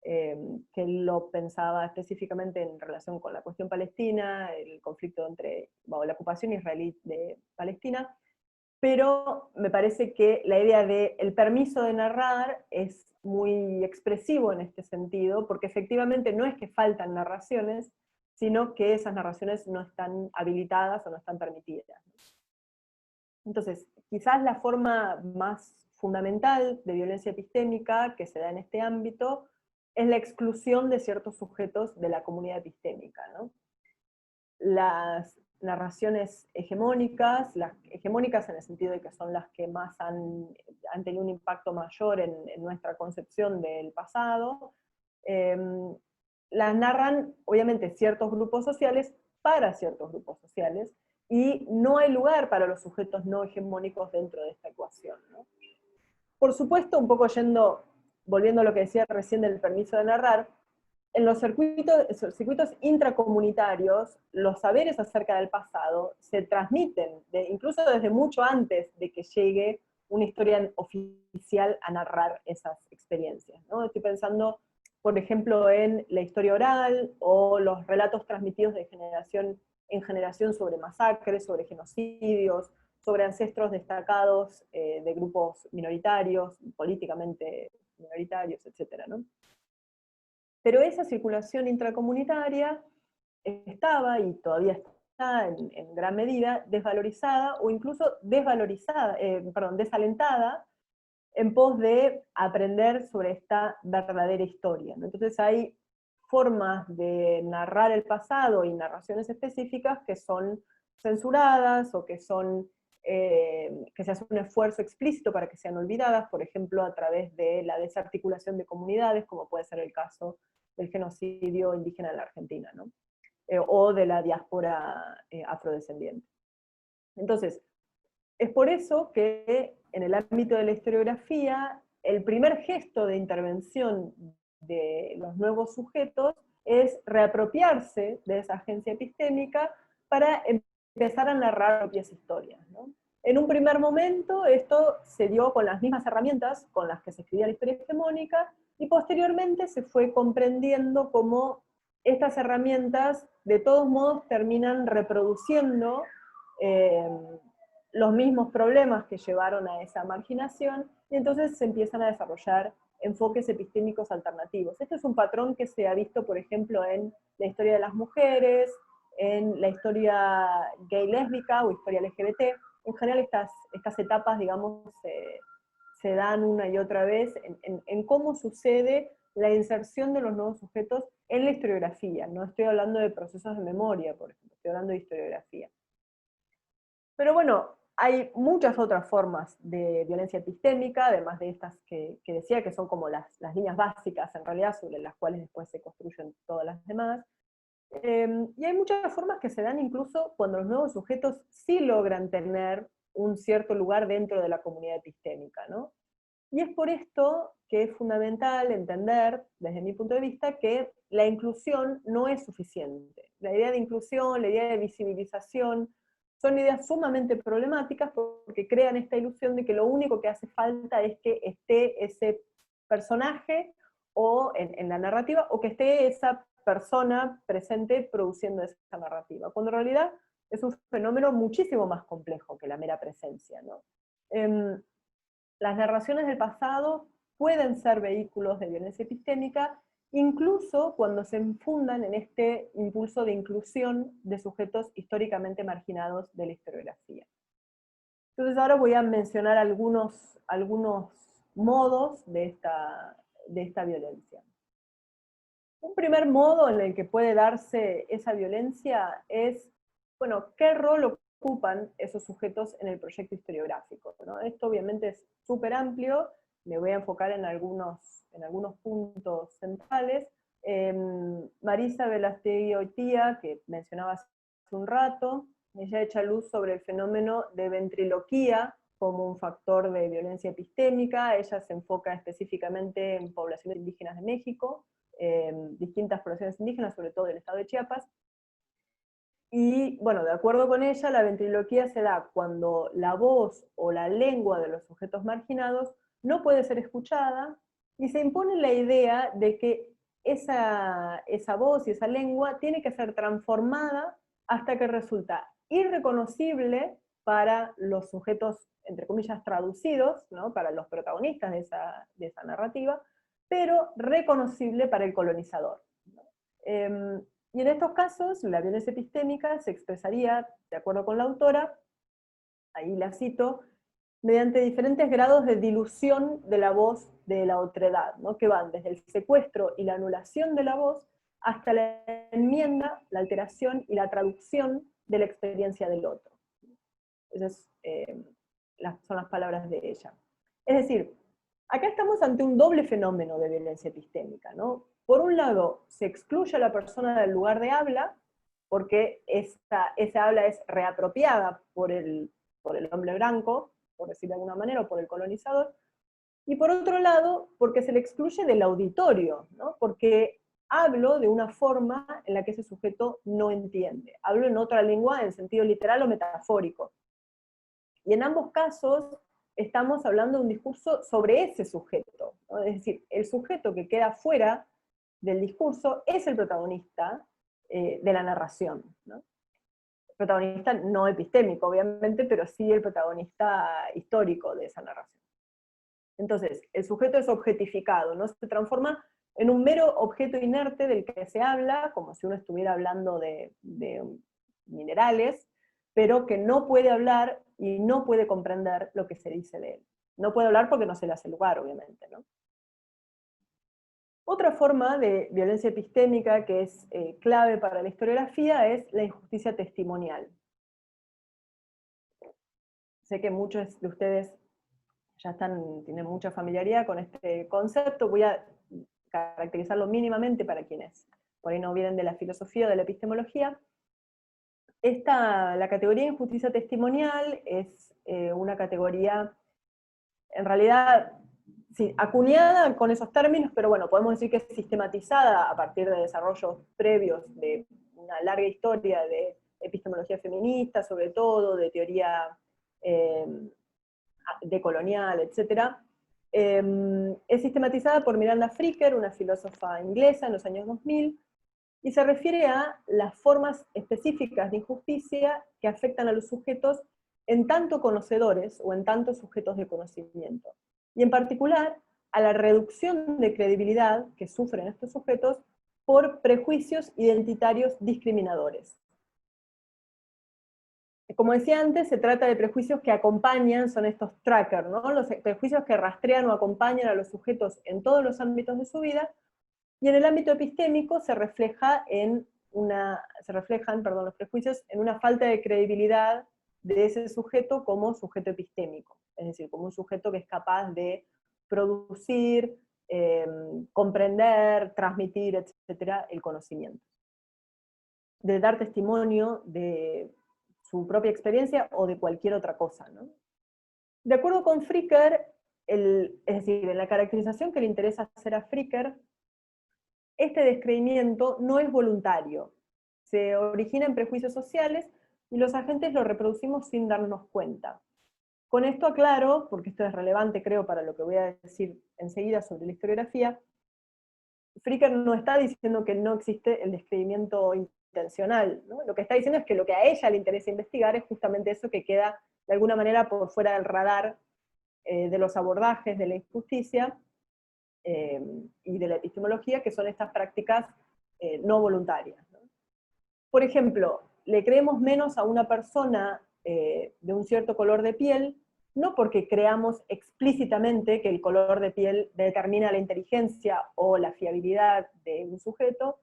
que él lo pensaba específicamente en relación con la cuestión palestina, el conflicto entre, la ocupación israelí de Palestina, pero me parece que la idea de el permiso de narrar es muy expresivo en este sentido, porque efectivamente no es que faltan narraciones, sino que esas narraciones no están habilitadas o no están permitidas. Entonces, quizás la forma más fundamental de violencia epistémica que se da en este ámbito es la exclusión de ciertos sujetos de la comunidad epistémica, ¿no? Las narraciones hegemónicas, las hegemónicas en el sentido de que son las que más han tenido un impacto mayor en nuestra concepción del pasado, las narran obviamente ciertos grupos sociales para ciertos grupos sociales, y no hay lugar para los sujetos no hegemónicos dentro de esta ecuación, ¿no? Por supuesto, un poco volviendo a lo que decía recién del permiso de narrar, en los circuitos intracomunitarios, los saberes acerca del pasado se transmiten, incluso desde mucho antes de que llegue una historia oficial a narrar esas experiencias, ¿no? Estoy pensando, por ejemplo, en la historia oral, o los relatos transmitidos de generación en generación sobre masacres, sobre genocidios, sobre ancestros destacados de grupos minoritarios, políticamente minoritarios, etc., ¿no? Pero esa circulación intracomunitaria estaba, y todavía está en gran medida, desvalorizada o incluso desalentada en pos de aprender sobre esta verdadera historia, ¿no? Entonces hay formas de narrar el pasado y narraciones específicas que son censuradas o que se hace un esfuerzo explícito para que sean olvidadas, por ejemplo, a través de la desarticulación de comunidades, como puede ser el caso del genocidio indígena en la Argentina, ¿no? O de la diáspora afrodescendiente. Entonces, es por eso que en el ámbito de la historiografía el primer gesto de intervención de los nuevos sujetos es reapropiarse de esa agencia epistémica para empezar a narrar propias historias, ¿no? En un primer momento esto se dio con las mismas herramientas con las que se escribía la historia hegemónica, y posteriormente se fue comprendiendo cómo estas herramientas de todos modos terminan reproduciendo los mismos problemas que llevaron a esa marginación, y entonces se empiezan a desarrollar enfoques epistémicos alternativos. Este es un patrón que se ha visto, por ejemplo, en la historia de las mujeres, en la historia gay lésbica o historia LGBT. En general estas etapas, digamos, se dan una y otra vez en cómo sucede la inserción de los nuevos sujetos en la historiografía. No estoy hablando de procesos de memoria, por ejemplo, estoy hablando de historiografía. Pero bueno, hay muchas otras formas de violencia epistémica, además de estas que decía, que son como las líneas básicas, en realidad, sobre las cuales después se construyen todas las demás. Y hay muchas formas que se dan incluso cuando los nuevos sujetos sí logran tener un cierto lugar dentro de la comunidad epistémica, ¿no? Y es por esto que es fundamental entender, desde mi punto de vista, que la inclusión no es suficiente. La idea de inclusión, la idea de visibilización, son ideas sumamente problemáticas porque crean esta ilusión de que lo único que hace falta es que esté ese personaje o en la narrativa, o que esté esa persona presente produciendo esa narrativa, cuando en realidad es un fenómeno muchísimo más complejo que la mera presencia, ¿no? Las narraciones del pasado pueden ser vehículos de violencia epistémica, incluso cuando se fundan en este impulso de inclusión de sujetos históricamente marginados de la historiografía. Entonces ahora voy a mencionar algunos modos de esta violencia. Un primer modo en el que puede darse esa violencia es, bueno, ¿qué rol ocupan esos sujetos en el proyecto historiográfico, ¿no? Esto obviamente es súper amplio, me voy a enfocar en algunos puntos centrales. Marisa Velastegui-Oitía, que mencionaba hace un rato, ella echa luz sobre el fenómeno de ventriloquía como un factor de violencia epistémica. Ella se enfoca específicamente en poblaciones indígenas de México, distintas poblaciones indígenas, sobre todo del estado de Chiapas. Y bueno, de acuerdo con ella, la ventriloquía se da cuando la voz o la lengua de los sujetos marginados no puede ser escuchada, y se impone la idea de que esa voz y esa lengua tiene que ser transformada hasta que resulta irreconocible para los sujetos, entre comillas, traducidos, ¿no? Para los protagonistas de esa narrativa, pero reconocible para el colonizador, ¿no? Y en estos casos, la violencia epistémica se expresaría, de acuerdo con la autora, ahí la cito, mediante diferentes grados de dilución de la voz de la otredad, ¿no? Que van desde el secuestro y la anulación de la voz hasta la enmienda, la alteración y la traducción de la experiencia del otro. Esas son las palabras de ella. Es decir, acá estamos ante un doble fenómeno de violencia epistémica, ¿no? Por un lado, se excluye a la persona del lugar de habla, porque esa habla es reapropiada por el hombre blanco, por decirlo de alguna manera, o por el colonizador, y por otro lado, porque se le excluye del auditorio, ¿no? Porque hablo de una forma en la que ese sujeto no entiende. Hablo en otra lengua en sentido literal o metafórico. Y en ambos casos estamos hablando de un discurso sobre ese sujeto, ¿no? Es decir, el sujeto que queda fuera del discurso es el protagonista de la narración, ¿no? El protagonista no epistémico, obviamente, pero sí el protagonista histórico de esa narración. Entonces, el sujeto es objetificado, ¿no? Se transforma en un mero objeto inerte del que se habla, como si uno estuviera hablando de minerales, pero que no puede hablar y no puede comprender lo que se dice de él. No puede hablar porque no se le hace lugar, obviamente, ¿no? Otra forma de violencia epistémica que es clave para la historiografía es la injusticia testimonial. Sé que muchos de ustedes ya tienen mucha familiaridad con este concepto, voy a caracterizarlo mínimamente para quienes por ahí no vienen de la filosofía o de la epistemología. La categoría de injusticia testimonial es una categoría, en realidad sí, acuñada con esos términos, pero bueno, podemos decir que es sistematizada a partir de desarrollos previos de una larga historia de epistemología feminista, sobre todo, de teoría decolonial, etc. Es sistematizada por Miranda Fricker, una filósofa inglesa en los años 2000, y se refiere a las formas específicas de injusticia que afectan a los sujetos en tanto conocedores o en tanto sujetos de conocimiento. Y en particular, a la reducción de credibilidad que sufren estos sujetos por prejuicios identitarios discriminadores. Como decía antes, se trata de prejuicios que acompañan, son estos trackers, ¿no? Los prejuicios que rastrean o acompañan a los sujetos en todos los ámbitos de su vida, y en el ámbito epistémico se reflejan los prejuicios en una falta de credibilidad de ese sujeto como sujeto epistémico, es decir, como un sujeto que es capaz de producir, comprender, transmitir, etcétera, el conocimiento. De dar testimonio de su propia experiencia o de cualquier otra cosa, ¿no? De acuerdo con Fricker, es decir, en la caracterización que le interesa hacer a Fricker, este descreimiento no es voluntario, se origina en prejuicios sociales y los agentes lo reproducimos sin darnos cuenta. Con esto aclaro, porque esto es relevante creo para lo que voy a decir enseguida sobre la historiografía, Fricker no está diciendo que no existe el descreimiento intencional, ¿no? Lo que está diciendo es que lo que a ella le interesa investigar es justamente eso que queda de alguna manera por fuera del radar de los abordajes de la injusticia y de la epistemología, que son estas prácticas no voluntarias, ¿no? Por ejemplo, le creemos menos a una persona de un cierto color de piel, no porque creamos explícitamente que el color de piel determina la inteligencia o la fiabilidad de un sujeto,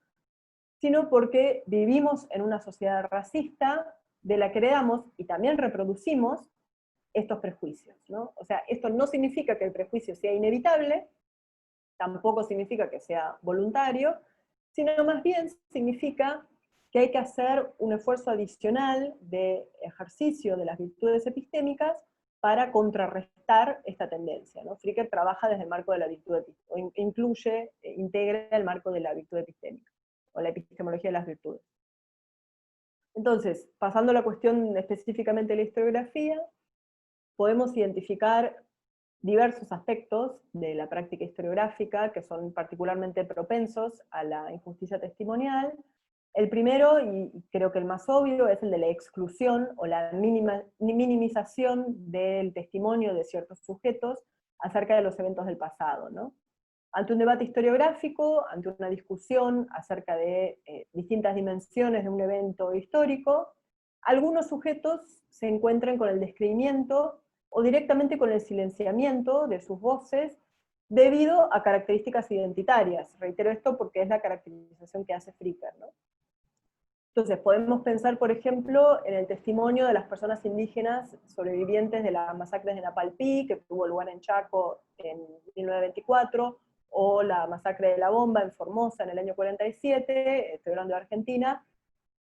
sino porque vivimos en una sociedad racista de la que heredamos y también reproducimos estos prejuicios, ¿no? O sea, esto no significa que el prejuicio sea inevitable, tampoco significa que sea voluntario, sino más bien significa que hay que hacer un esfuerzo adicional de ejercicio de las virtudes epistémicas para contrarrestar esta tendencia, ¿no? Fricker trabaja desde el marco de la virtud epistémica, incluye, integra el marco de la virtud epistémica, o la epistemología de las virtudes. Entonces, pasando a la cuestión específicamente de la historiografía, podemos identificar diversos aspectos de la práctica historiográfica que son particularmente propensos a la injusticia testimonial. El primero, y creo que el más obvio, es el de la exclusión o la minimización del testimonio de ciertos sujetos acerca de los eventos del pasado, ¿no? Ante un debate historiográfico, ante una discusión acerca de distintas dimensiones de un evento histórico, algunos sujetos se encuentran con el descreimiento o directamente con el silenciamiento de sus voces debido a características identitarias. Reitero esto porque es la caracterización que hace Fricker, ¿no? Entonces, podemos pensar, por ejemplo, en el testimonio de las personas indígenas sobrevivientes de las masacres de Napalpí, que tuvo lugar en Chaco en 1924, o la masacre de La Bomba en Formosa en el año 47, estoy hablando de Argentina,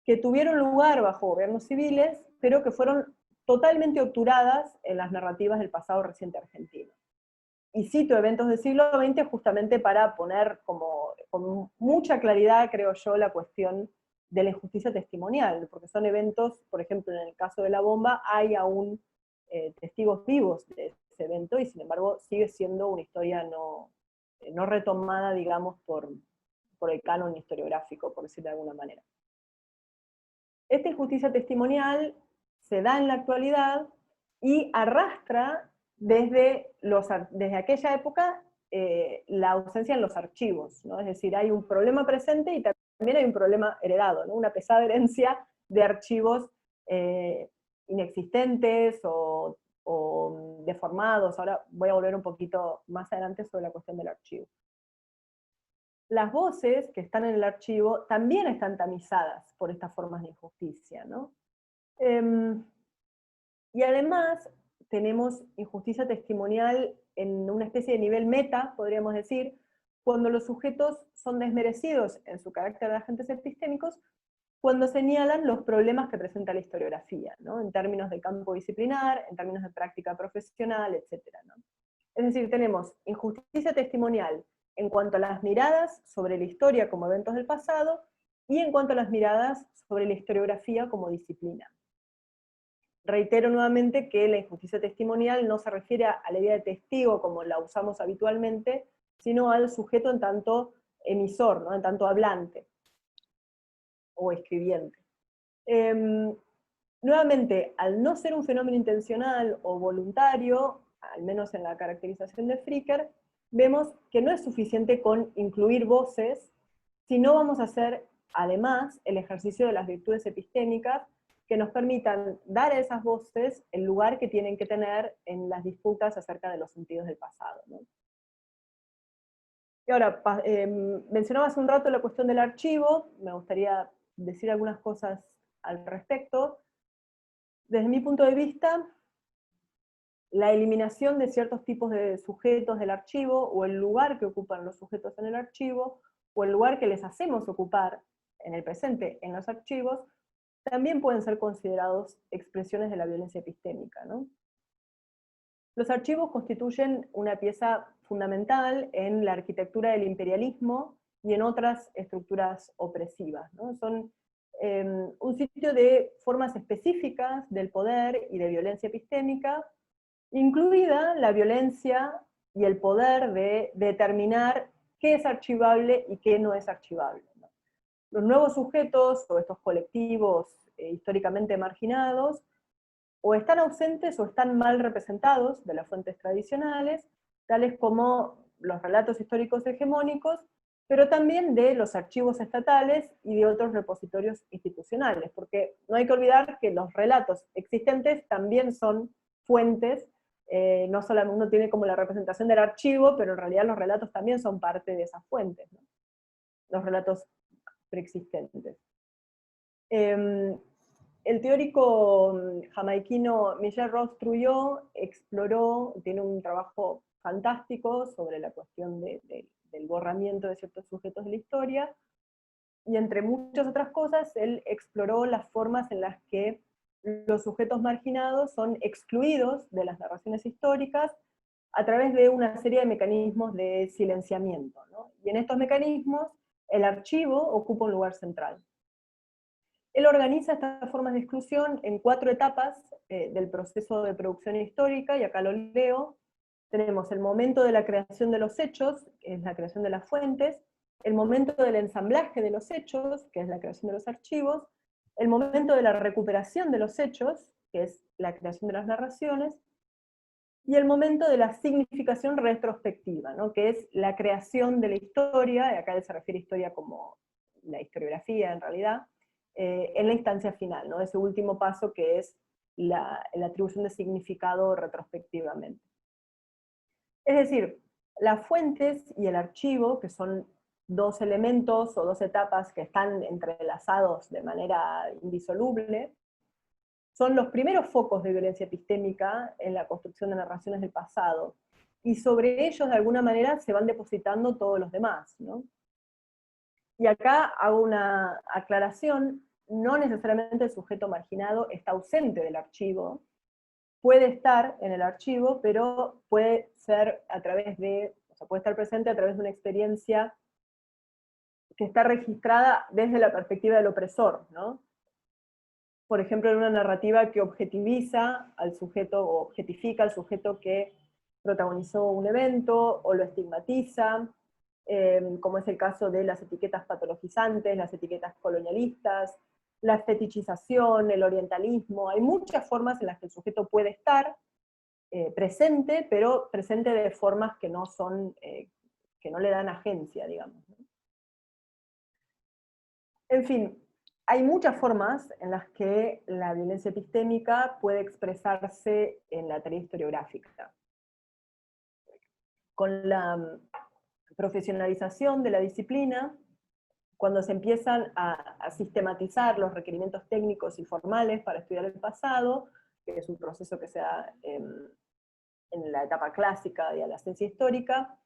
que tuvieron lugar bajo gobiernos civiles, pero que fueron totalmente obturadas en las narrativas del pasado reciente argentino. Y cito eventos del siglo XX justamente para poner con mucha claridad, creo yo, la cuestión de la injusticia testimonial, porque son eventos, por ejemplo, en el caso de La Bomba, hay aún testigos vivos de ese evento, y sin embargo sigue siendo una historia no retomada, digamos, por el canon historiográfico, por decirlo de alguna manera. Esta injusticia testimonial se da en la actualidad y arrastra desde aquella época la ausencia en los archivos, ¿no? Es decir, hay un problema presente y también hay un problema heredado, ¿no? Una pesada herencia de archivos inexistentes o deformados. Ahora voy a volver un poquito más adelante sobre la cuestión del archivo. Las voces que están en el archivo también están tamizadas por estas formas de injusticia, ¿no? Y además tenemos injusticia testimonial en una especie de nivel meta, podríamos decir, cuando los sujetos son desmerecidos en su carácter de agentes epistémicos, cuando señalan los problemas que presenta la historiografía, ¿no? En términos de campo disciplinar, en términos de práctica profesional, etc., ¿no? Es decir, tenemos injusticia testimonial en cuanto a las miradas sobre la historia como eventos del pasado, y en cuanto a las miradas sobre la historiografía como disciplina. Reitero nuevamente que la injusticia testimonial no se refiere a la idea de testigo como la usamos habitualmente, sino al sujeto en tanto emisor, ¿no? En tanto hablante o escribiente. Nuevamente, al no ser un fenómeno intencional o voluntario, al menos en la caracterización de Fricker, vemos que no es suficiente con incluir voces, sino vamos a hacer, además, el ejercicio de las virtudes epistémicas que nos permitan dar a esas voces el lugar que tienen que tener en las disputas acerca de los sentidos del pasado, ¿no? Y ahora, mencionaba hace un rato la cuestión del archivo, me gustaría decir algunas cosas al respecto. Desde mi punto de vista, la eliminación de ciertos tipos de sujetos del archivo, o el lugar que ocupan los sujetos en el archivo, o el lugar que les hacemos ocupar en el presente en los archivos, también pueden ser considerados expresiones de la violencia epistémica, ¿no? Los archivos constituyen una pieza fundamental en la arquitectura del imperialismo y en otras estructuras opresivas, ¿no? Son un sitio de formas específicas del poder y de violencia epistémica, incluida la violencia y el poder de determinar qué es archivable y qué no es archivable, ¿no? Los nuevos sujetos, o estos colectivos históricamente marginados, o están ausentes o están mal representados de las fuentes tradicionales, tales como los relatos históricos hegemónicos, pero también de los archivos estatales y de otros repositorios institucionales, porque no hay que olvidar que los relatos existentes también son fuentes, no solamente uno tiene como la representación del archivo, pero en realidad los relatos también son parte de esas fuentes, ¿no? Los relatos preexistentes. El teórico jamaiquino Michel Ross-Trujillo exploró, tiene un trabajo fantástico sobre la cuestión del borramiento de ciertos sujetos de la historia, y entre muchas otras cosas, él exploró las formas en las que los sujetos marginados son excluidos de las narraciones históricas a través de una serie de mecanismos de silenciamiento, ¿no? Y en estos mecanismos, el archivo ocupa un lugar central. Él organiza estas formas de exclusión en 4 etapas del proceso de producción histórica, y acá lo leo. Tenemos el momento de la creación de los hechos, que es la creación de las fuentes, el momento del ensamblaje de los hechos, que es la creación de los archivos, el momento de la recuperación de los hechos, que es la creación de las narraciones, y el momento de la significación retrospectiva, ¿no? Que es la creación de la historia, y acá él se refiere a historia como la historiografía en realidad, en la instancia final, ¿no? Ese último paso que es la atribución de significado retrospectivamente. Es decir, las fuentes y el archivo, que son 2 elementos o 2 etapas que están entrelazados de manera indisoluble, son los primeros focos de violencia epistémica en la construcción de narraciones del pasado, y sobre ellos de alguna manera se van depositando todos los demás, ¿no? Y acá hago una aclaración: no necesariamente el sujeto marginado está ausente del archivo, puede estar en el archivo, pero puede ser a través de, o sea, puede estar presente a través de una experiencia que está registrada desde la perspectiva del opresor, ¿no? Por ejemplo, en una narrativa que objetiviza al sujeto, o objetifica al sujeto que protagonizó un evento, o lo estigmatiza, como es el caso de las etiquetas patologizantes, las etiquetas colonialistas, la fetichización, el orientalismo. Hay muchas formas en las que el sujeto puede estar presente, pero presente de formas que no son, que no le dan agencia, digamos, ¿no? En fin, hay muchas formas en las que la violencia epistémica puede expresarse en la tarea historiográfica. Con la profesionalización de la disciplina, cuando se empiezan a sistematizar los requerimientos técnicos y formales para estudiar el pasado, que es un proceso que se da en la etapa clásica de la ciencia histórica,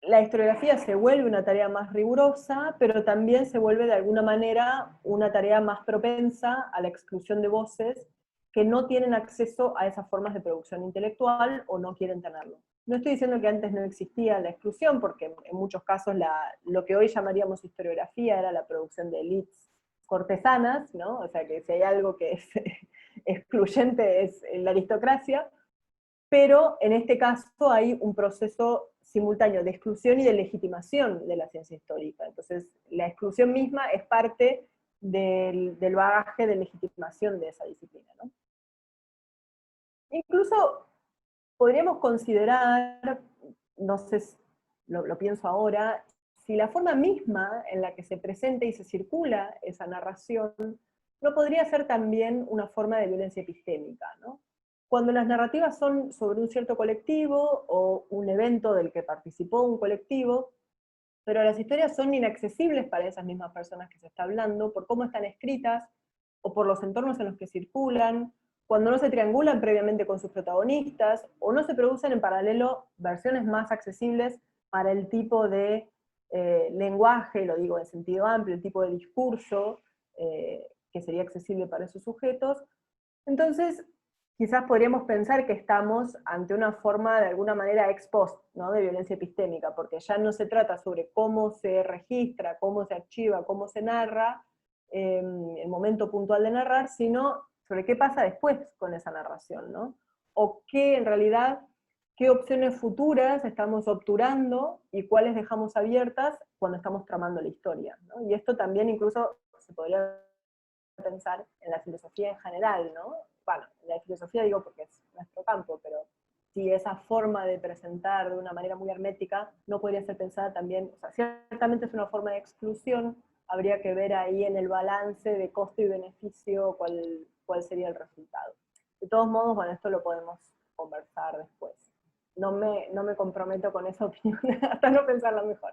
la historiografía se vuelve una tarea más rigurosa, pero también se vuelve de alguna manera una tarea más propensa a la exclusión de voces que no tienen acceso a esas formas de producción intelectual o no quieren tenerlo. No estoy diciendo que antes no existía la exclusión, porque en muchos casos lo que hoy llamaríamos historiografía era la producción de élites cortesanas, ¿no? O sea que si hay algo que es excluyente es la aristocracia, pero en este caso hay un proceso simultáneo de exclusión y de legitimación de la ciencia histórica. Entonces, la exclusión misma es parte del bagaje de legitimación de esa disciplina, ¿no? Incluso podríamos considerar, no sé, lo pienso ahora, si la forma misma en la que se presenta y se circula esa narración no podría ser también una forma de violencia epistémica, ¿no? Cuando las narrativas son sobre un cierto colectivo o un evento del que participó un colectivo, pero las historias son inaccesibles para esas mismas personas que se está hablando por cómo están escritas o por los entornos en los que circulan, cuando no se triangulan previamente con sus protagonistas, o no se producen en paralelo versiones más accesibles para el tipo de lenguaje, lo digo en sentido amplio, el tipo de discurso que sería accesible para esos sujetos. Entonces, quizás podríamos pensar que estamos ante una forma de alguna manera ex post, ¿no? De violencia epistémica, porque ya no se trata sobre cómo se registra, cómo se archiva, cómo se narra, el momento puntual de narrar, sino sobre qué pasa después con esa narración, ¿no? O qué en realidad, qué opciones futuras estamos obturando y cuáles dejamos abiertas cuando estamos tramando la historia, ¿no? Y esto también incluso se podría pensar en la filosofía en general, ¿no? Bueno, en la filosofía digo porque es nuestro campo, pero si esa forma de presentar de una manera muy hermética no podría ser pensada también, o sea, ciertamente es una forma de exclusión, habría que ver ahí en el balance de costo y beneficio cuál sería el resultado. De todos modos, bueno, esto lo podemos conversar después. No me comprometo con esa opinión hasta no pensarla mejor.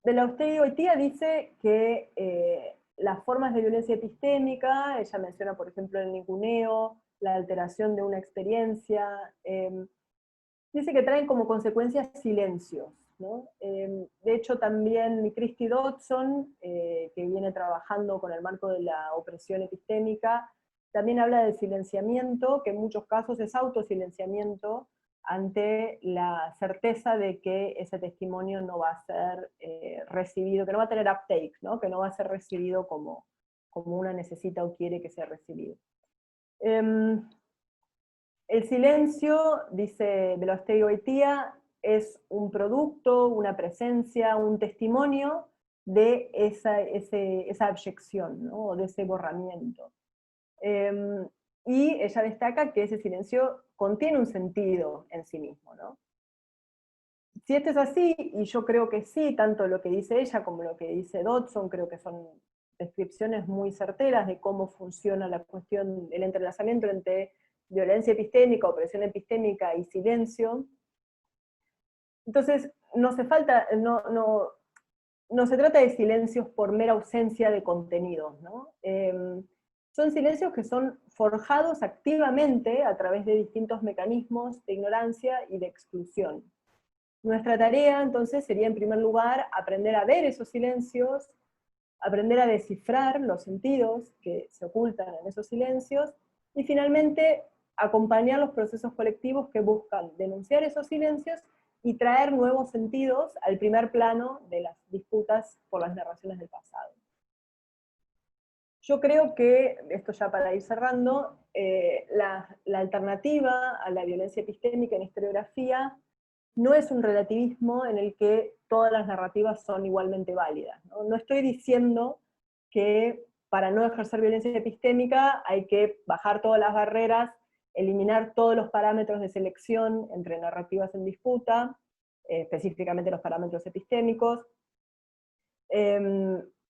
Belaustey-Goitia dice que las formas de violencia epistémica, ella menciona por ejemplo el ninguneo, la alteración de una experiencia, dice que traen como consecuencias silencios, ¿no? De hecho también Christy Dodson, que viene trabajando con el marco de la opresión epistémica, también habla del silenciamiento, que en muchos casos es autosilenciamiento, ante la certeza de que ese testimonio no va a ser recibido, que no va a tener uptake, ¿no? Que no va a ser recibido como una necesita o quiere que sea recibido. El silencio, dice Belaustey-Goitia, es un producto, una presencia, un testimonio de esa abyección, ¿no? O de ese borramiento. Y ella destaca que ese silencio contiene un sentido en sí mismo, ¿no? Si esto es así, y yo creo que sí, tanto lo que dice ella como lo que dice Dodson, creo que son descripciones muy certeras de cómo funciona la cuestión, el entrelazamiento entre violencia epistémica, opresión epistémica y silencio. Entonces, no se trata de silencios por mera ausencia de contenidos, ¿no? Son silencios que son forjados activamente a través de distintos mecanismos de ignorancia y de exclusión. Nuestra tarea, entonces, sería en primer lugar aprender a ver esos silencios, aprender a descifrar los sentidos que se ocultan en esos silencios, y finalmente acompañar los procesos colectivos que buscan denunciar esos silencios y traer nuevos sentidos al primer plano de las disputas por las narraciones del pasado. Yo creo que, esto ya para ir cerrando, la alternativa a la violencia epistémica en historiografía no es un relativismo en el que todas las narrativas son igualmente válidas, ¿no? No estoy diciendo que para no ejercer violencia epistémica hay que bajar todas las barreras, eliminar todos los parámetros de selección entre narrativas en disputa, específicamente los parámetros epistémicos,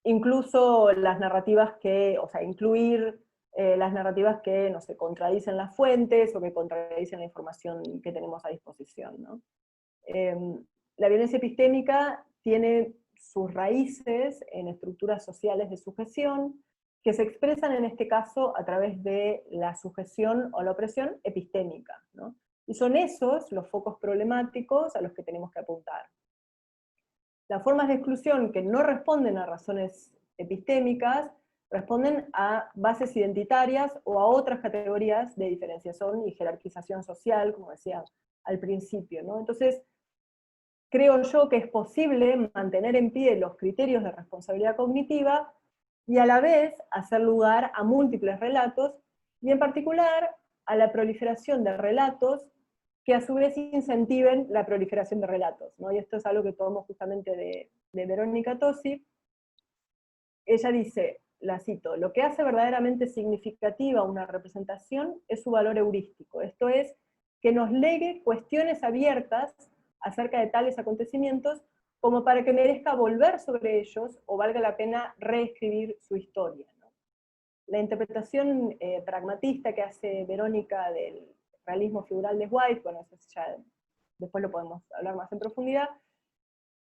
incluso las narrativas que, o sea, incluir las narrativas que, no sé, contradicen las fuentes o que contradicen la información que tenemos a disposición, ¿no? La violencia epistémica tiene sus raíces en estructuras sociales de sujeción, que se expresan en este caso a través de la sujeción o la opresión epistémica, ¿no? Y son esos los focos problemáticos a los que tenemos que apuntar. Las formas de exclusión que no responden a razones epistémicas responden a bases identitarias o a otras categorías de diferenciación y jerarquización social, como decía al principio, ¿no? Entonces, creo yo que es posible mantener en pie los criterios de responsabilidad cognitiva y a la vez hacer lugar a múltiples relatos, y en particular a la proliferación de relatos que a su vez incentiven la proliferación de relatos, ¿no? Y esto es algo que tomamos justamente de Verónica Tosi. Ella dice, la cito, lo que hace verdaderamente significativa una representación es su valor heurístico, esto es, que nos legue cuestiones abiertas acerca de tales acontecimientos como para que merezca volver sobre ellos o valga la pena reescribir su historia, ¿no? La interpretación pragmatista que hace Verónica del realismo figural de White, bueno, eso ya después lo podemos hablar más en profundidad,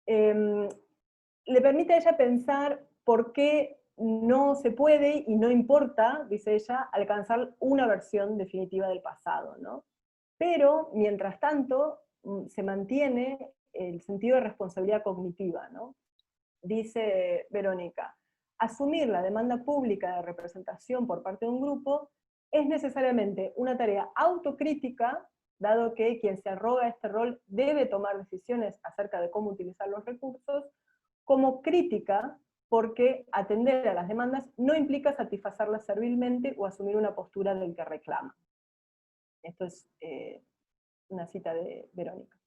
le permite a ella pensar por qué no se puede y no importa, dice ella, alcanzar una versión definitiva del pasado, ¿no? Pero, mientras tanto, se mantiene el sentido de responsabilidad cognitiva, ¿no? Dice Verónica, asumir la demanda pública de representación por parte de un grupo es necesariamente una tarea autocrítica, dado que quien se arroga este rol debe tomar decisiones acerca de cómo utilizar los recursos, como crítica, porque atender a las demandas no implica satisfacerlas servilmente o asumir una postura del que reclama. Esto es una cita de Verónica.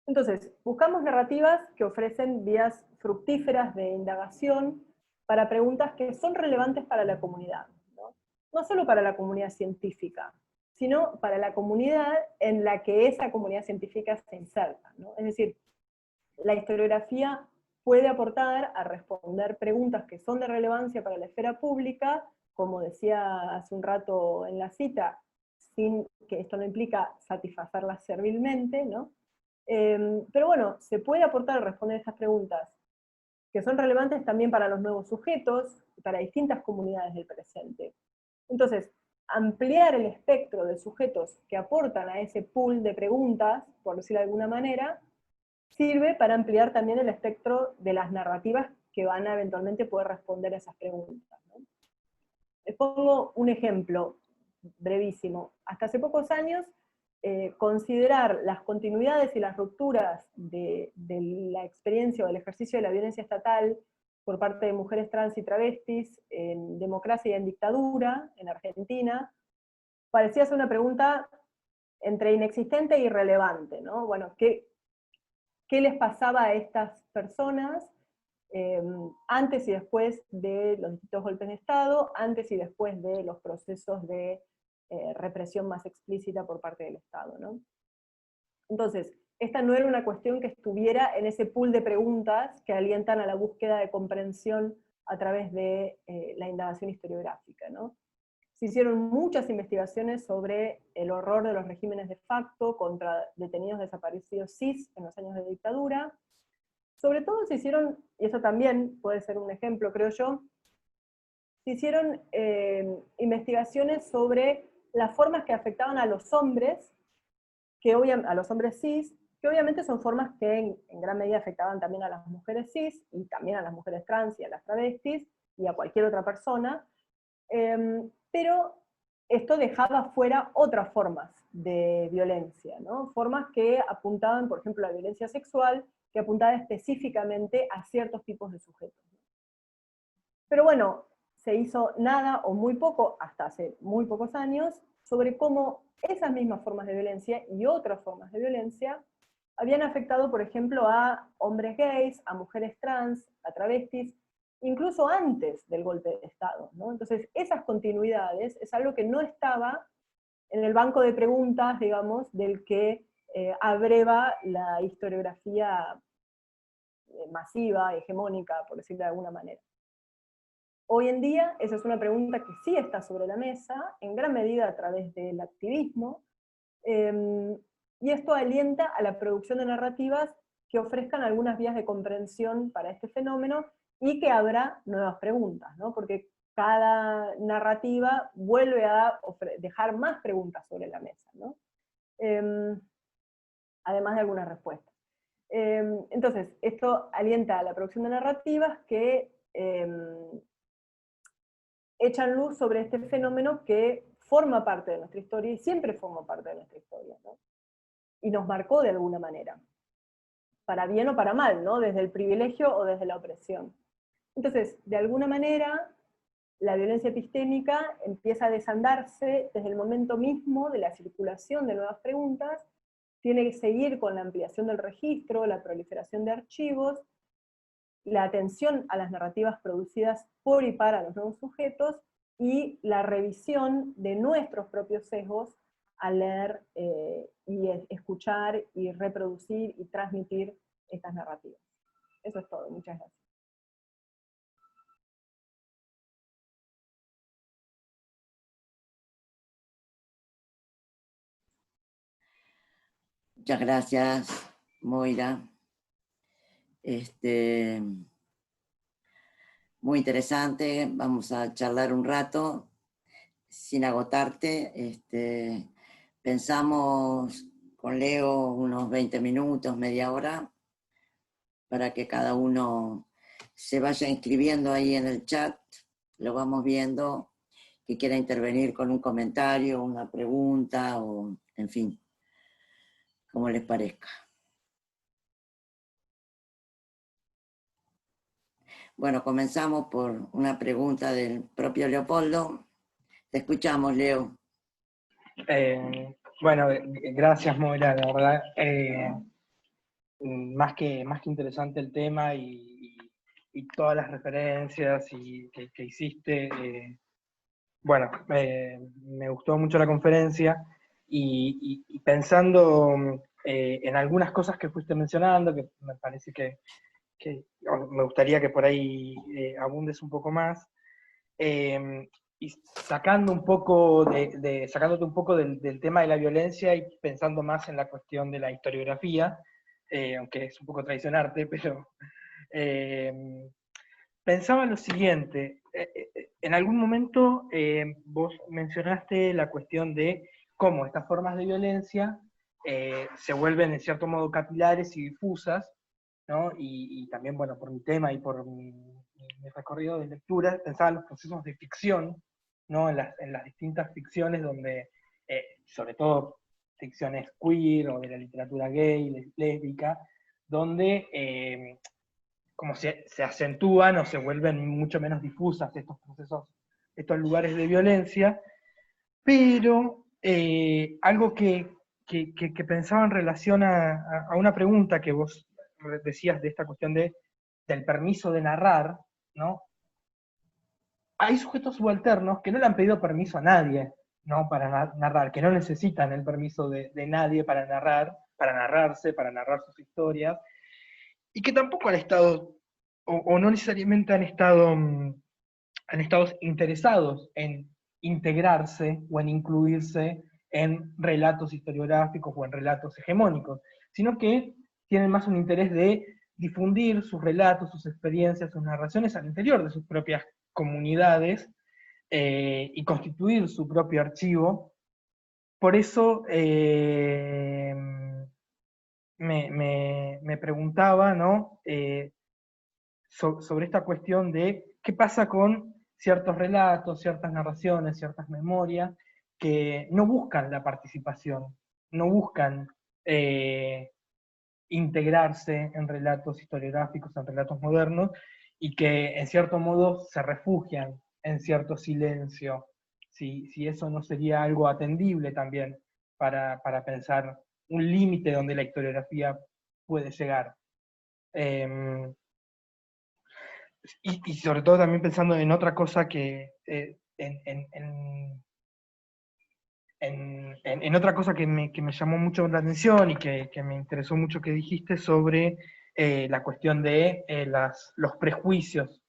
Entonces, buscamos narrativas que ofrecen vías fructíferas de indagación para preguntas que son relevantes para la comunidad, ¿no? No solo para la comunidad científica, sino para la comunidad en la que esa comunidad científica se inserta, ¿no? Es decir, la historiografía puede aportar a responder preguntas que son de relevancia para la esfera pública, como decía hace un rato en la cita, sin que esto no implica satisfacerlas servilmente, ¿no? Pero bueno, se puede aportar a responder estas preguntas, que son relevantes también para los nuevos sujetos, para distintas comunidades del presente. Entonces, ampliar el espectro de sujetos que aportan a ese pool de preguntas, por decirlo de alguna manera, sirve para ampliar también el espectro de las narrativas que van a eventualmente poder responder a esas preguntas, ¿no? Les pongo un ejemplo brevísimo. Hasta hace pocos años, considerar las continuidades y las rupturas de la experiencia o del ejercicio de la violencia estatal por parte de mujeres trans y travestis en democracia y en dictadura, en Argentina, parecía ser una pregunta entre inexistente e irrelevante, ¿no? Bueno, ¿qué les pasaba a estas personas antes y después de los distintos golpes de Estado, antes y después de los procesos de represión más explícita por parte del Estado, ¿no? Entonces, esta no era una cuestión que estuviera en ese pool de preguntas que alientan a la búsqueda de comprensión a través de la indagación historiográfica, ¿no? Se hicieron muchas investigaciones sobre el horror de los regímenes de facto contra detenidos desaparecidos cis en los años de dictadura. Sobre todo se hicieron, y eso también puede ser un ejemplo, creo yo, se hicieron investigaciones sobre las formas que afectaban a los hombres, a los hombres cis, que obviamente son formas que en gran medida afectaban también a las mujeres cis, y también a las mujeres trans y a las travestis, y a cualquier otra persona, pero esto dejaba fuera otras formas de violencia, ¿no? Formas que apuntaban, por ejemplo, a la violencia sexual, que apuntaba específicamente a ciertos tipos de sujetos. Pero bueno, se hizo nada o muy poco, hasta hace muy pocos años, sobre cómo esas mismas formas de violencia y otras formas de violencia habían afectado, por ejemplo, a hombres gays, a mujeres trans, a travestis, incluso antes del golpe de Estado, ¿no? Entonces, esas continuidades es algo que no estaba en el banco de preguntas, digamos, del que abreva la historiografía masiva, hegemónica, por decirlo de alguna manera. Hoy en día, esa es una pregunta que sí está sobre la mesa, en gran medida a través del activismo, y esto alienta a la producción de narrativas que ofrezcan algunas vías de comprensión para este fenómeno y que abra nuevas preguntas, ¿no? Porque cada narrativa vuelve a dejar más preguntas sobre la mesa, ¿no? Además de algunas respuestas. Entonces, esto alienta a la producción de narrativas que echan luz sobre este fenómeno que forma parte de nuestra historia y siempre formó parte de nuestra historia, ¿no? Y nos marcó de alguna manera, para bien o para mal, ¿no? Desde el privilegio o desde la opresión. Entonces, de alguna manera, la violencia epistémica empieza a desandarse desde el momento mismo de la circulación de nuevas preguntas, tiene que seguir con la ampliación del registro, la proliferación de archivos, la atención a las narrativas producidas por y para los nuevos sujetos, y la revisión de nuestros propios sesgos al leer y escuchar y reproducir y transmitir estas narrativas. Eso es todo, muchas gracias. Muchas gracias, Moira. Muy interesante, vamos a charlar un rato sin agotarte. Pensamos con Leo unos 20 minutos, media hora, para que cada uno se vaya inscribiendo ahí en el chat, lo vamos viendo, que quiera intervenir con un comentario, una pregunta, o en fin, como les parezca. Bueno, comenzamos por una pregunta del propio Leopoldo. Te escuchamos, Leo. Bueno, gracias, Moira, la verdad. Más que interesante el tema y todas las referencias que hiciste. Bueno, me gustó mucho la conferencia y pensando en algunas cosas que fuiste mencionando, que me parece que me gustaría que por ahí abundes un poco más, y sacando un poco sacándote un poco del tema de la violencia y pensando más en la cuestión de la historiografía, aunque es un poco traicionarte, pero pensaba lo siguiente. En algún momento vos mencionaste la cuestión de cómo estas formas de violencia se vuelven en cierto modo capilares y difusas, ¿no? Y también, bueno, por mi tema y por mi recorrido de lectura, pensaba en los procesos de ficción, ¿no? En las distintas ficciones donde, sobre todo ficciones queer o de la literatura gay, lésbica, donde como se acentúan o se vuelven mucho menos difusas estos procesos, estos lugares de violencia, pero algo que pensaba en relación a una pregunta que vos decías de esta cuestión del permiso de narrar, ¿no? Hay sujetos subalternos que no le han pedido permiso a nadie, ¿no? Para narrar, que no necesitan el permiso de nadie para narrar, para narrarse, para narrar sus historias, y que tampoco han estado, o no necesariamente han estado interesados en integrarse o en incluirse en relatos historiográficos o en relatos hegemónicos, sino que tienen más un interés de difundir sus relatos, sus experiencias, sus narraciones al interior de sus propias comunidades y constituir su propio archivo. Por eso me preguntaba, ¿no? Sobre esta cuestión de qué pasa con ciertos relatos, ciertas narraciones, ciertas memorias que no buscan la participación, no buscan integrarse en relatos historiográficos, en relatos modernos, y que en cierto modo se refugian en cierto silencio. Si eso no sería algo atendible también para pensar un límite donde la historiografía puede llegar. Y sobre todo también pensando en otra cosa que, en otra cosa que me llamó mucho la atención y que me interesó mucho que dijiste sobre la cuestión de los prejuicios,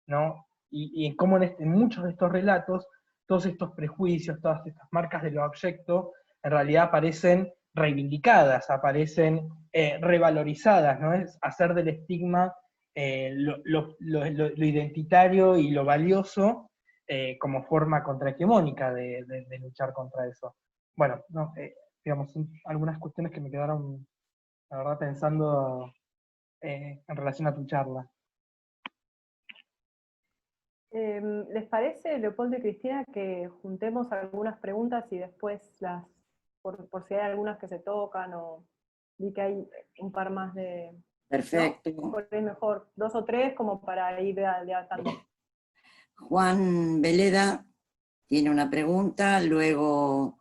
¿no? Y en cómo en muchos de estos relatos, todos estos prejuicios, todas estas marcas de lo abyecto, en realidad aparecen reivindicadas, aparecen revalorizadas, ¿no? Es hacer del estigma lo identitario y lo valioso como forma contrahegemónica de luchar contra eso. Bueno, no, digamos, algunas cuestiones que me quedaron, la verdad, pensando en relación a tu charla. ¿Les parece, Leopoldo y Cristina, que juntemos algunas preguntas y después por si hay algunas que se tocan, o vi que hay un par más de... Perfecto. ¿no? Por ahí mejor 2 o 3 como para ir de atando. Juan Veleda tiene una pregunta, luego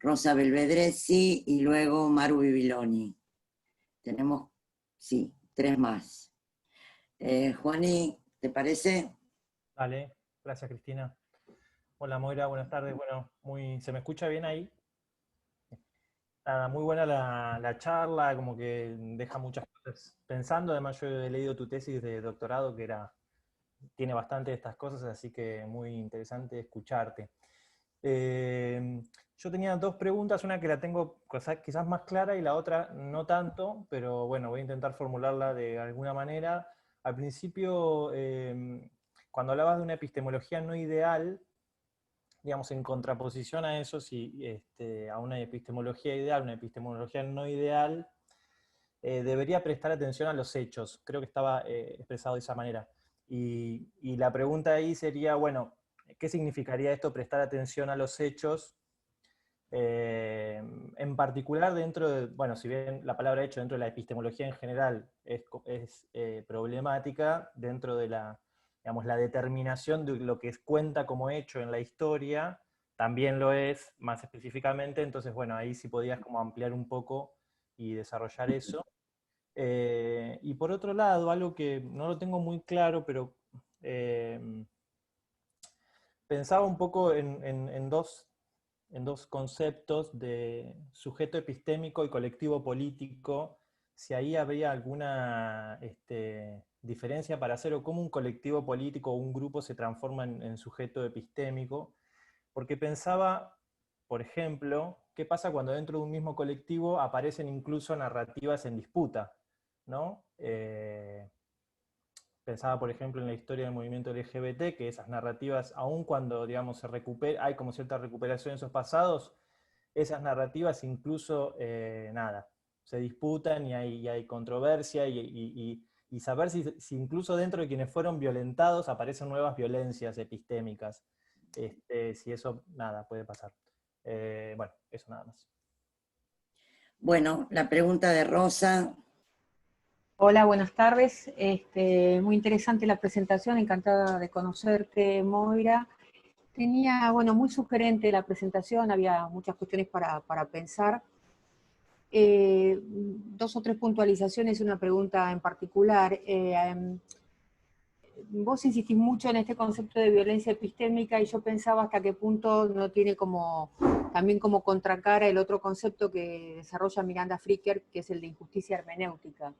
Rosa Belvedresi y luego Maru Bibiloni. Tenemos, sí, 3 más. Juani, ¿te parece? Dale, gracias Cristina. Hola Moira, buenas tardes. Bueno, ¿se me escucha bien ahí? Nada, muy buena la charla, como que deja muchas cosas pensando. Además yo he leído tu tesis de doctorado tiene bastante de estas cosas, así que muy interesante escucharte. Yo tenía 2 preguntas, una que la tengo quizás más clara y la otra no tanto, pero bueno, voy a intentar formularla de alguna manera. Al principio, cuando hablabas de una epistemología no ideal, digamos, en contraposición a eso, a una epistemología ideal, una epistemología no ideal, debería prestar atención a los hechos. Creo que estaba expresado de esa manera. Y la pregunta ahí sería, bueno, ¿qué significaría esto, prestar atención a los hechos? En particular dentro de, bueno, si bien la palabra hecho dentro de la epistemología en general es problemática, dentro de digamos, la determinación de lo que cuenta como hecho en la historia, también lo es más específicamente. Entonces, bueno, ahí sí podías como ampliar un poco y desarrollar eso. Y por otro lado, algo que no lo tengo muy claro, pero pensaba un poco en dos conceptos de sujeto epistémico y colectivo político, si ahí habría alguna diferencia para hacer, o cómo un colectivo político o un grupo se transforma en sujeto epistémico, porque pensaba, por ejemplo, qué pasa cuando dentro de un mismo colectivo aparecen incluso narrativas en disputa, ¿no? Pensaba, por ejemplo, en la historia del movimiento LGBT, que esas narrativas, aun cuando, digamos, hay como cierta recuperación de esos pasados, esas narrativas incluso, se disputan y hay controversia, y saber si incluso dentro de quienes fueron violentados aparecen nuevas violencias epistémicas. Si eso, puede pasar. Bueno, eso nada más. Bueno, la pregunta de Rosa. Hola, buenas tardes. Muy interesante la presentación, encantada de conocerte, Moira. Tenía, bueno, muy sugerente la presentación, había muchas cuestiones para pensar. 2 o 3 puntualizaciones y una pregunta en particular. Vos insistís mucho en este concepto de violencia epistémica y yo pensaba hasta qué punto no tiene también como contracara el otro concepto que desarrolla Miranda Fricker, que es el de injusticia hermenéutica,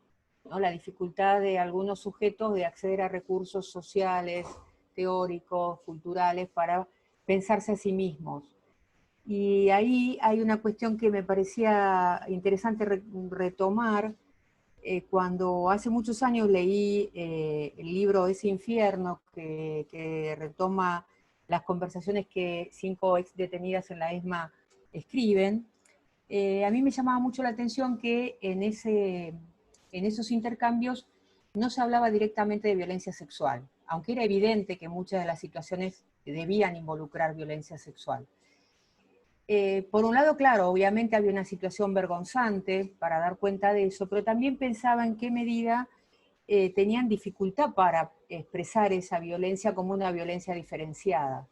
¿no? La dificultad de algunos sujetos de acceder a recursos sociales, teóricos, culturales, para pensarse a sí mismos. Y ahí hay una cuestión que me parecía interesante retomar. Cuando hace muchos años leí el libro Ese infierno, que retoma las conversaciones que 5 ex detenidas en la ESMA escriben, a mí me llamaba mucho la atención que en esos intercambios no se hablaba directamente de violencia sexual, aunque era evidente que muchas de las situaciones debían involucrar violencia sexual. Por un lado, claro, obviamente había una situación vergonzante para dar cuenta de eso, pero también pensaba en qué medida tenían dificultad para expresar esa violencia como una violencia diferenciada.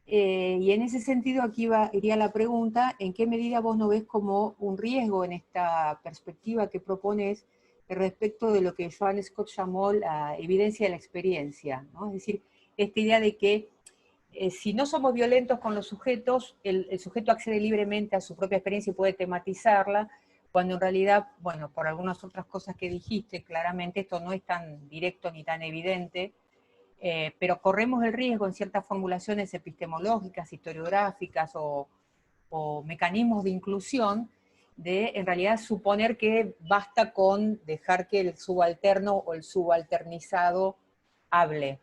Y en ese sentido aquí iría la pregunta, ¿en qué medida vos no ves como un riesgo en esta perspectiva que propones respecto de lo que Joan Scott llamó la evidencia de la experiencia, ¿no? Es decir, esta idea de que si no somos violentos con los sujetos, el sujeto accede libremente a su propia experiencia y puede tematizarla, cuando en realidad, bueno, por algunas otras cosas que dijiste, claramente esto no es tan directo ni tan evidente, pero corremos el riesgo en ciertas formulaciones epistemológicas, historiográficas o mecanismos de inclusión, de en realidad suponer que basta con dejar que el subalterno o el subalternizado hable.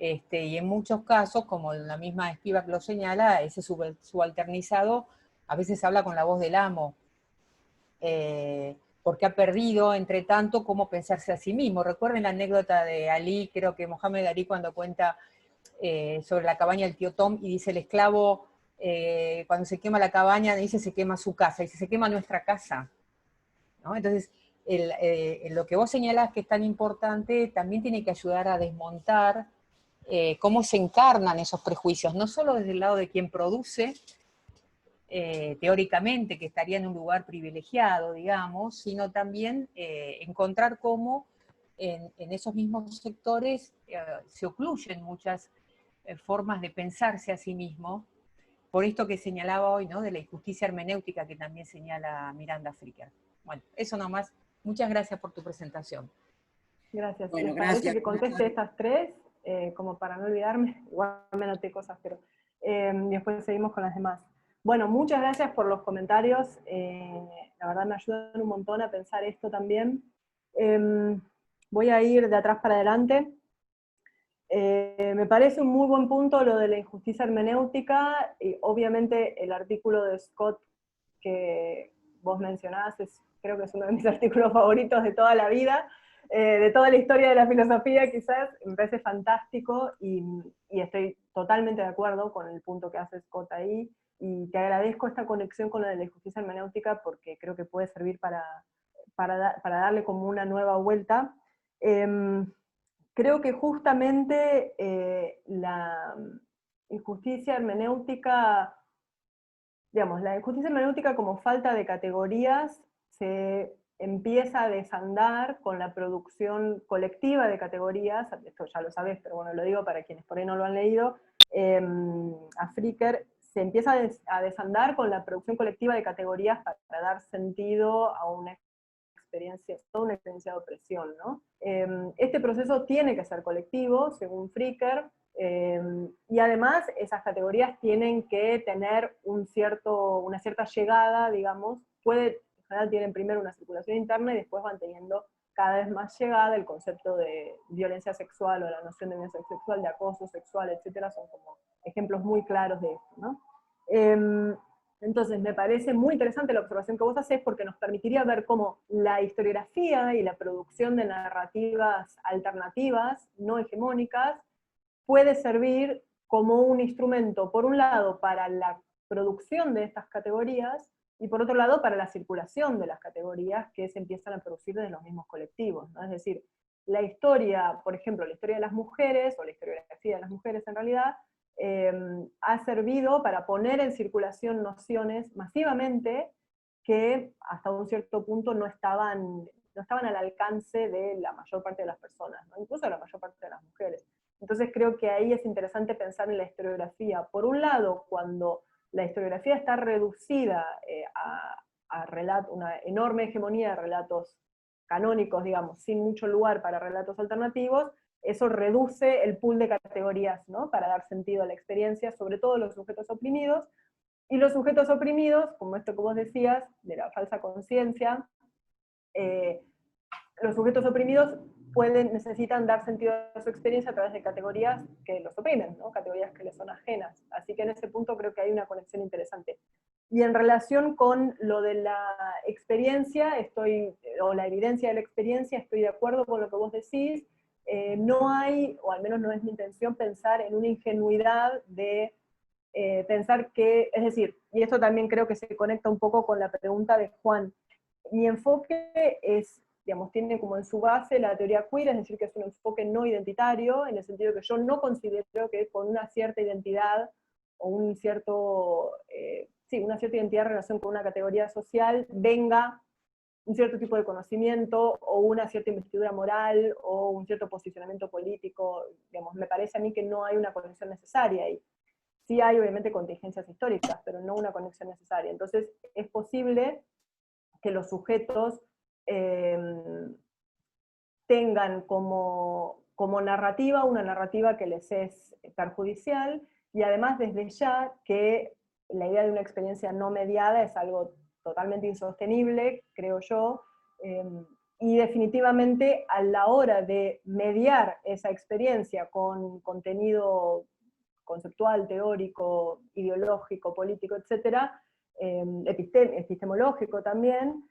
Y en muchos casos, como la misma Spivak lo señala, ese subalternizado a veces habla con la voz del amo. porque ha perdido, entre tanto, cómo pensarse a sí mismo. Recuerden la anécdota de Ali, creo que Mohamed Ali, cuando cuenta sobre la cabaña del tío Tom, y dice el esclavo, cuando se quema la cabaña, dice se quema su casa, dice se quema nuestra casa, ¿no? Entonces, lo que vos señalás que es tan importante, también tiene que ayudar a desmontar cómo se encarnan esos prejuicios, no solo desde el lado de quien produce, teóricamente, que estaría en un lugar privilegiado, digamos, sino también encontrar cómo en esos mismos sectores se ocluyen muchas formas de pensarse a sí mismo, por esto que señalaba hoy, ¿no? De la injusticia hermenéutica que también señala Miranda Fricker. Bueno, eso nomás. Muchas gracias por tu presentación. Gracias. Bueno, ¿Les parece gracias. que conteste estas tres? Como para no olvidarme, igual me anoté cosas, pero y después seguimos con las demás. Bueno, muchas gracias por los comentarios. La verdad me ayudan un montón a pensar esto también. Voy a ir de atrás para adelante. Me parece un muy buen punto lo de la injusticia hermenéutica, y obviamente el artículo de Scott que vos mencionás, creo que es uno de mis artículos favoritos de toda la vida, de toda la historia de la filosofía quizás, me parece fantástico, y estoy totalmente de acuerdo con el punto que hace Scott ahí, y te agradezco esta conexión con la de la injusticia hermenéutica, porque creo que puede servir para darle como una nueva vuelta. Creo que justamente la injusticia hermenéutica, digamos, la injusticia hermenéutica como falta de categorías se empieza a desandar con la producción colectiva de categorías, esto ya lo sabés, pero bueno, lo digo para quienes por ahí no lo han leído, a Fricker, se empieza a desandar con la producción colectiva de categorías para dar sentido a una experiencia, toda una experiencia de opresión, ¿no? Este proceso tiene que ser colectivo, según Fricker, y además esas categorías tienen que tener una cierta llegada, digamos, en general tienen primero una circulación interna y después van teniendo cada vez más llegada. El concepto de violencia sexual o la noción de violencia sexual, de acoso sexual, etcétera, son como ejemplos muy claros de esto, ¿no? Entonces me parece muy interesante la observación que vos hacés, porque nos permitiría ver cómo la historiografía y la producción de narrativas alternativas, no hegemónicas, puede servir como un instrumento, por un lado, para la producción de estas categorías, y por otro lado, para la circulación de las categorías que se empiezan a producir desde los mismos colectivos, ¿no? Es decir, la historia, por ejemplo, la historia de las mujeres, o la historiografía de las mujeres en realidad, ha servido para poner en circulación nociones masivamente que hasta un cierto punto no estaban al alcance de la mayor parte de las personas, ¿no? Incluso de la mayor parte de las mujeres. Entonces creo que ahí es interesante pensar en la historiografía. Por un lado, cuando la historiografía está reducida a una enorme hegemonía de relatos canónicos, digamos, sin mucho lugar para relatos alternativos, eso reduce el pool de categorías, ¿no? Para dar sentido a la experiencia, sobre todo los sujetos oprimidos, y los sujetos oprimidos, como esto que vos decías, de la falsa conciencia, los sujetos oprimidos necesitan dar sentido a su experiencia a través de categorías que los oprimen, ¿no? Categorías que les son ajenas. Así que en ese punto creo que hay una conexión interesante. Y en relación con lo de la experiencia, o la evidencia de la experiencia, estoy de acuerdo con lo que vos decís. No hay, o al menos no es mi intención, pensar en una ingenuidad de pensar que, es decir, y esto también creo que se conecta un poco con la pregunta de Juan, mi enfoque es, digamos, tiene como en su base la teoría queer, es decir, que es un enfoque no identitario, en el sentido que yo no considero que con una cierta identidad, o una cierta identidad en relación con una categoría social, venga un cierto tipo de conocimiento, o una cierta investidura moral, o un cierto posicionamiento político. Digamos, me parece a mí que no hay una conexión necesaria ahí. Sí hay obviamente contingencias históricas, pero no una conexión necesaria. Entonces es posible que los sujetos tengan como narrativa una narrativa que les es perjudicial, y además desde ya que la idea de una experiencia no mediada es algo totalmente insostenible, creo yo, y definitivamente a la hora de mediar esa experiencia con contenido conceptual, teórico, ideológico, político, etcétera, epistemológico también,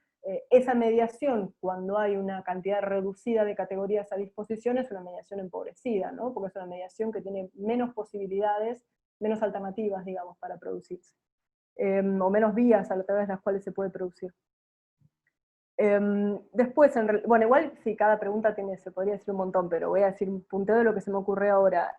esa mediación, cuando hay una cantidad reducida de categorías a disposición, es una mediación empobrecida, ¿no? Porque es una mediación que tiene menos posibilidades, menos alternativas, digamos, para producirse. O menos vías a través de las cuales se puede producir. Después, bueno, igual sí, cada pregunta se podría decir un montón, pero voy a decir un punteo de lo que se me ocurre ahora.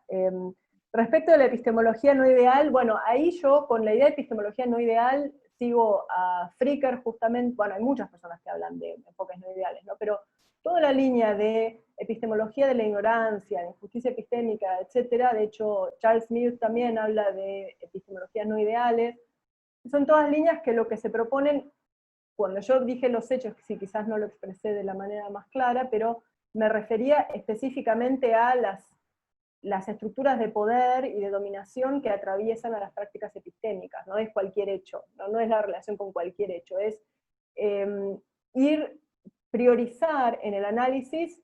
Respecto de la epistemología no ideal, bueno, ahí yo con la idea de epistemología no ideal sigo a Fricker justamente, bueno, hay muchas personas que hablan de enfoques no ideales, ¿no? Pero toda la línea de epistemología de la ignorancia, de injusticia epistémica, etcétera, de hecho Charles Mills también habla de epistemologías no ideales, son todas líneas que lo que se proponen, cuando yo dije los hechos, sí, quizás no lo expresé de la manera más clara, pero me refería específicamente a las estructuras de poder y de dominación que atraviesan a las prácticas epistémicas, no es cualquier hecho, no es la relación con cualquier hecho, es priorizar en el análisis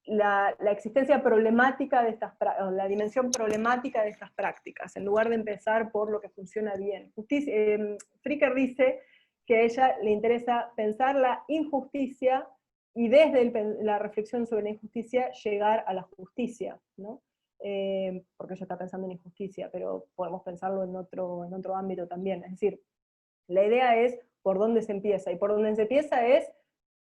la existencia problemática de la dimensión problemática de estas prácticas, en lugar de empezar por lo que funciona bien. Fricker dice que a ella le interesa pensar la injusticia y desde la reflexión sobre la injusticia llegar a la justicia, ¿no? Porque ella está pensando en injusticia, pero podemos pensarlo en otro ámbito también. Es decir, la idea es por dónde se empieza, y por dónde se empieza es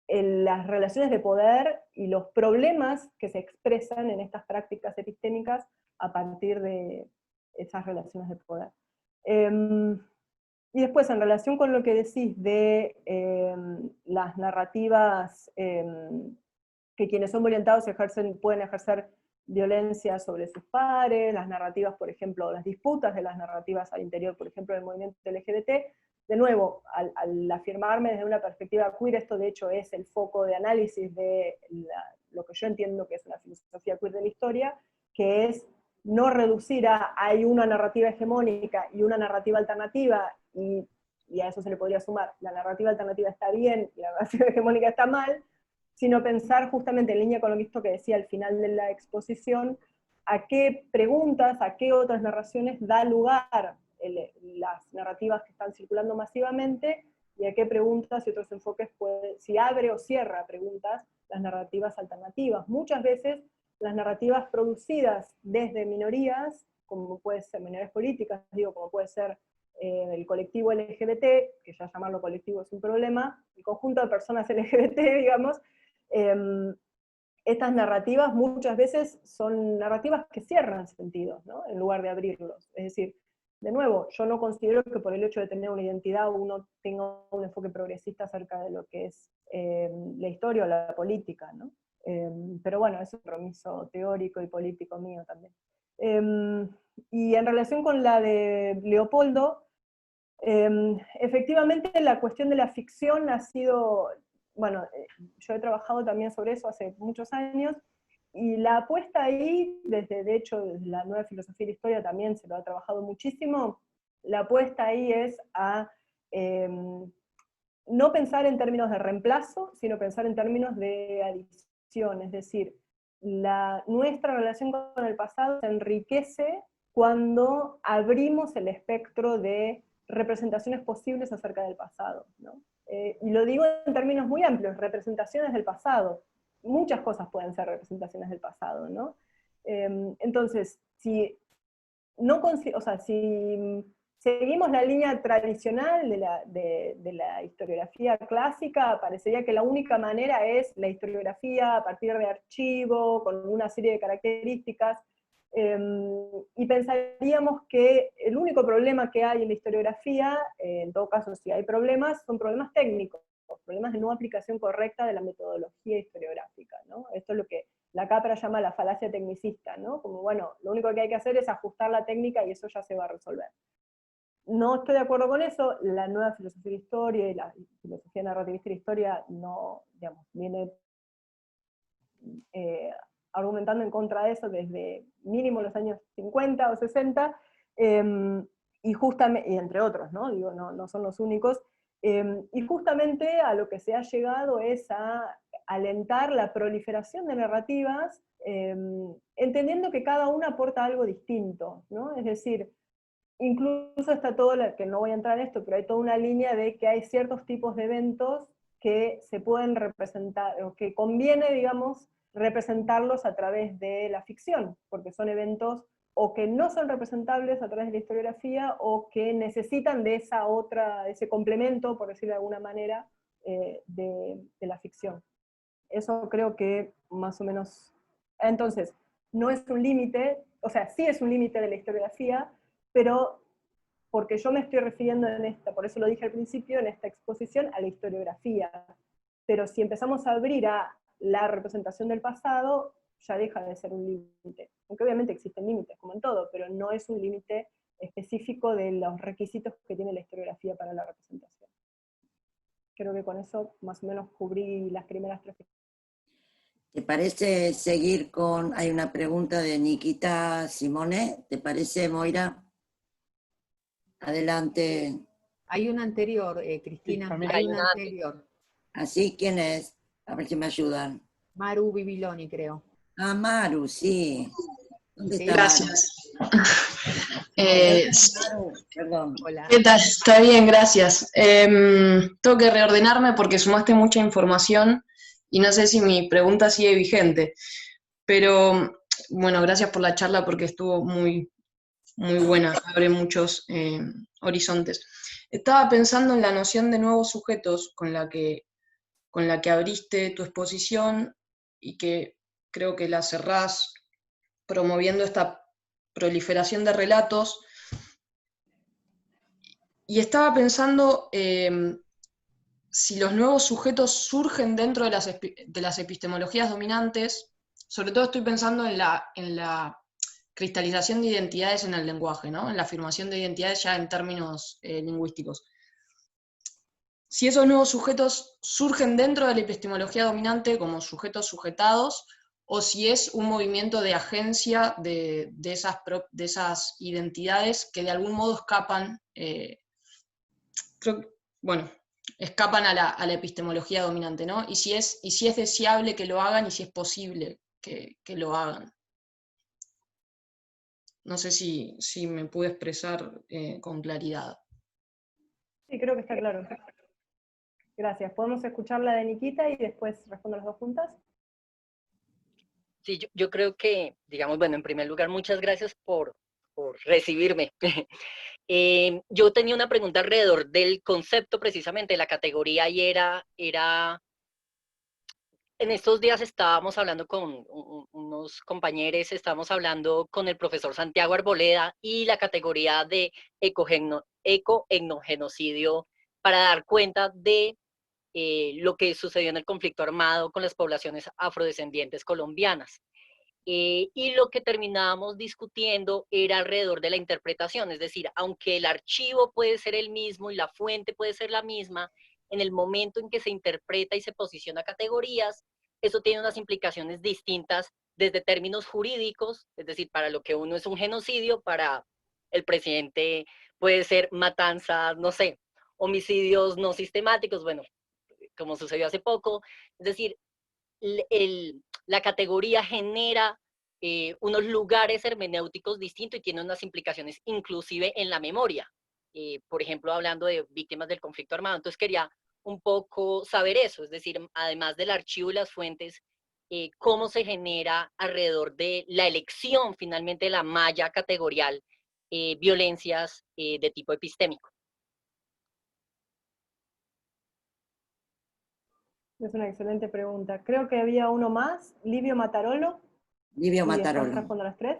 en las relaciones de poder y los problemas que se expresan en estas prácticas epistémicas a partir de esas relaciones de poder. Y después, en relación con lo que decís de las narrativas que quienes son violentados pueden ejercer violencia sobre sus pares, las narrativas, por ejemplo, las disputas de las narrativas al interior, por ejemplo, del movimiento LGBT, de nuevo, al afirmarme desde una perspectiva queer, esto de hecho es el foco de análisis de lo que yo entiendo que es una filosofía queer de la historia, que es no reducir a hay una narrativa hegemónica y una narrativa alternativa, y a eso se le podría sumar, la narrativa alternativa está bien y la narrativa hegemónica está mal, sino pensar justamente en línea con lo que decía al final de la exposición, a qué preguntas, a qué otras narraciones da lugar las narrativas que están circulando masivamente, y a qué preguntas y otros enfoques si abre o cierra preguntas las narrativas alternativas. Muchas veces las narrativas producidas desde minorías, como puede ser minorías políticas, como puede ser el colectivo LGBT, que ya llamarlo colectivo es un problema, el conjunto de personas LGBT, digamos, estas narrativas muchas veces son narrativas que cierran sentidos, ¿no? En lugar de abrirlos. Es decir, de nuevo, yo no considero que por el hecho de tener una identidad uno tenga un enfoque progresista acerca de lo que es la historia o la política, ¿no? Pero bueno, es un compromiso teórico y político mío también. Y en relación con la de Leopoldo, efectivamente la cuestión de la ficción ha sido, bueno, yo he trabajado también sobre eso hace muchos años, y la apuesta ahí, de hecho, desde la nueva filosofía de la historia también se lo ha trabajado muchísimo, la apuesta ahí es a no pensar en términos de reemplazo, sino pensar en términos de adición, es decir, nuestra relación con el pasado se enriquece cuando abrimos el espectro de representaciones posibles acerca del pasado, ¿no? Y lo digo en términos muy amplios, representaciones del pasado. Muchas cosas pueden ser representaciones del pasado, ¿no? Entonces, si seguimos la línea tradicional de la historiografía clásica, parecería que la única manera es la historiografía a partir de archivo, con una serie de características, y pensaríamos que el único problema que hay en la historiografía, en todo caso si hay problemas, son problemas técnicos, problemas de no aplicación correcta de la metodología historiográfica, ¿no? Esto es lo que la Capra llama la falacia tecnicista, ¿no? Como, bueno, lo único que hay que hacer es ajustar la técnica y eso ya se va a resolver. No estoy de acuerdo con eso, la nueva filosofía de historia y la filosofía narrativista de la historia no, digamos, viene argumentando en contra de eso desde mínimo los años 50 o 60, y justamente, y entre otros, ¿no? Digo, no son los únicos, y justamente a lo que se ha llegado es a alentar la proliferación de narrativas, entendiendo que cada una aporta algo distinto, ¿no? Es decir, incluso está todo, que no voy a entrar en esto, pero hay toda una línea de que hay ciertos tipos de eventos que se pueden representar, o que conviene, digamos, representarlos a través de la ficción, porque son eventos o que no son representables a través de la historiografía, o que necesitan de ese complemento, por decirlo de alguna manera, de la ficción. Eso creo que más o menos... Entonces, no es un límite, o sea, sí es un límite de la historiografía, pero porque yo me estoy refiriendo por eso lo dije al principio, en esta exposición, a la historiografía. Pero si empezamos a abrir a la representación del pasado, ya deja de ser un límite. Aunque obviamente existen límites, como en todo, pero no es un límite específico de los requisitos que tiene la historiografía para la representación. Creo que con eso más o menos cubrí las primeras 3. ¿Te parece seguir con... Hay una pregunta de Nikita Simone, ¿te parece, Moira? Adelante. Hay una anterior, Cristina, también hay una anterior. ¿Así? ¿Quién es? A ver si me ayudan. Maru Bibiloni, creo. Ah, Maru, sí. ¿Dónde está Gracias. Maru? Perdón. Hola. ¿Qué tal? Está bien, gracias. Tengo que reordenarme porque sumaste mucha información y no sé si mi pregunta sigue vigente. Pero, bueno, gracias por la charla porque estuvo muy, muy buena, abre muchos horizontes. Estaba pensando en la noción de nuevos sujetos con la que abriste tu exposición y que creo que la cerrás promoviendo esta proliferación de relatos. Y estaba pensando si los nuevos sujetos surgen dentro de las epistemologías dominantes. Sobre todo estoy pensando en la cristalización de identidades en el lenguaje, ¿no? En la afirmación de identidades ya en términos lingüísticos. Si esos nuevos sujetos surgen dentro de la epistemología dominante como sujetos sujetados, o si es un movimiento de agencia de esas identidades que de algún modo escapan, escapan a la epistemología dominante, ¿no? Y si es deseable que lo hagan y si es posible que lo hagan. No sé si me pude expresar con claridad. Sí, creo que está claro. Gracias. ¿Podemos escuchar la de Nikita y después respondo las dos juntas? Sí, yo creo que, digamos, bueno, en primer lugar, muchas gracias por recibirme. Yo tenía una pregunta alrededor del concepto precisamente de la categoría y era en estos días estábamos hablando con unos compañeros, estábamos hablando con el profesor Santiago Arboleda y la categoría de ecoetnogenocidio para dar cuenta de lo que sucedió en el conflicto armado con las poblaciones afrodescendientes colombianas. Y lo que terminábamos discutiendo era alrededor de la interpretación, es decir, aunque el archivo puede ser el mismo y la fuente puede ser la misma, en el momento en que se interpreta y se posiciona categorías, eso tiene unas implicaciones distintas desde términos jurídicos, es decir, para lo que uno es un genocidio, para el presidente puede ser matanzas, no sé, homicidios no sistemáticos, bueno, como sucedió hace poco, es decir, la categoría genera unos lugares hermenéuticos distintos y tiene unas implicaciones inclusive en la memoria. Por ejemplo, hablando de víctimas del conflicto armado. Entonces quería un poco saber eso, es decir, además del archivo y las fuentes, cómo se genera alrededor de la elección finalmente de la malla categorial violencias de tipo epistémico. Es una excelente pregunta. Creo que había uno más, Livio Matarolo. Livio Matarolo. ¿Y después respondo a las 3?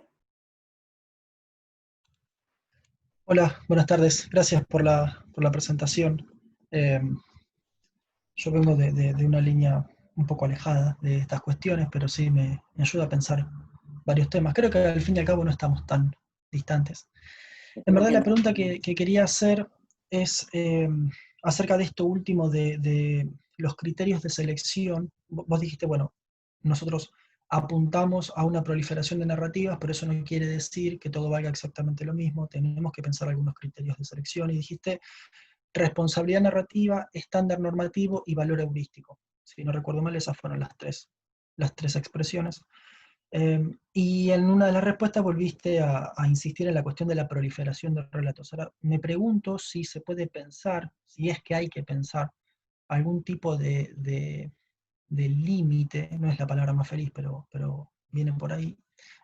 Hola, buenas tardes. Gracias por la presentación. Yo vengo de una línea un poco alejada de estas cuestiones, pero sí me ayuda a pensar varios temas. Creo que al fin y al cabo no estamos tan distantes. En verdad la pregunta que quería hacer es acerca de esto último de los criterios de selección. Vos dijiste, bueno, nosotros apuntamos a una proliferación de narrativas, pero eso no quiere decir que todo valga exactamente lo mismo, tenemos que pensar algunos criterios de selección, y dijiste responsabilidad narrativa, estándar normativo y valor heurístico. Si no recuerdo mal, esas fueron las tres expresiones. Y en una de las respuestas volviste a insistir en la cuestión de la proliferación de relatos. Ahora, me pregunto si se puede pensar, si es que hay que pensar, algún tipo de límite, no es la palabra más feliz, pero viene por ahí,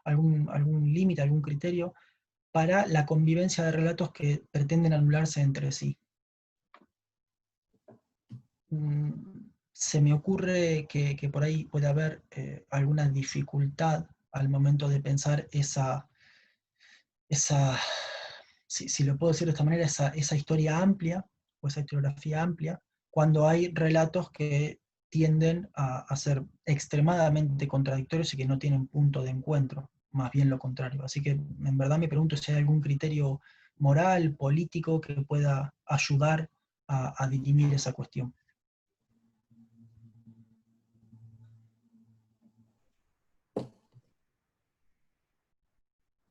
algún límite, algún criterio para la convivencia de relatos que pretenden anularse entre sí. Se me ocurre que por ahí puede haber alguna dificultad al momento de pensar si lo puedo decir de esta manera, esa historia amplia, o esa historiografía amplia, cuando hay relatos que tienden a ser extremadamente contradictorios y que no tienen punto de encuentro, más bien lo contrario. Así que en verdad me pregunto si hay algún criterio moral, político, que pueda ayudar a dirimir esa cuestión.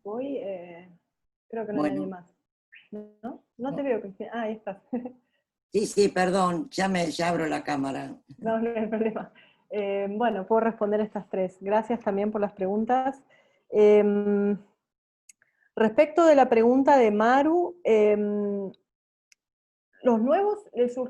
Voy, creo que no hay nadie Bueno, más. ¿No? No te veo, Cristina. Ah, ahí estás. sí, perdón, ya abro la cámara. No, no hay problema. Bueno, puedo responder estas tres. Gracias también por las preguntas. Respecto de la pregunta de Maru, los nuevos,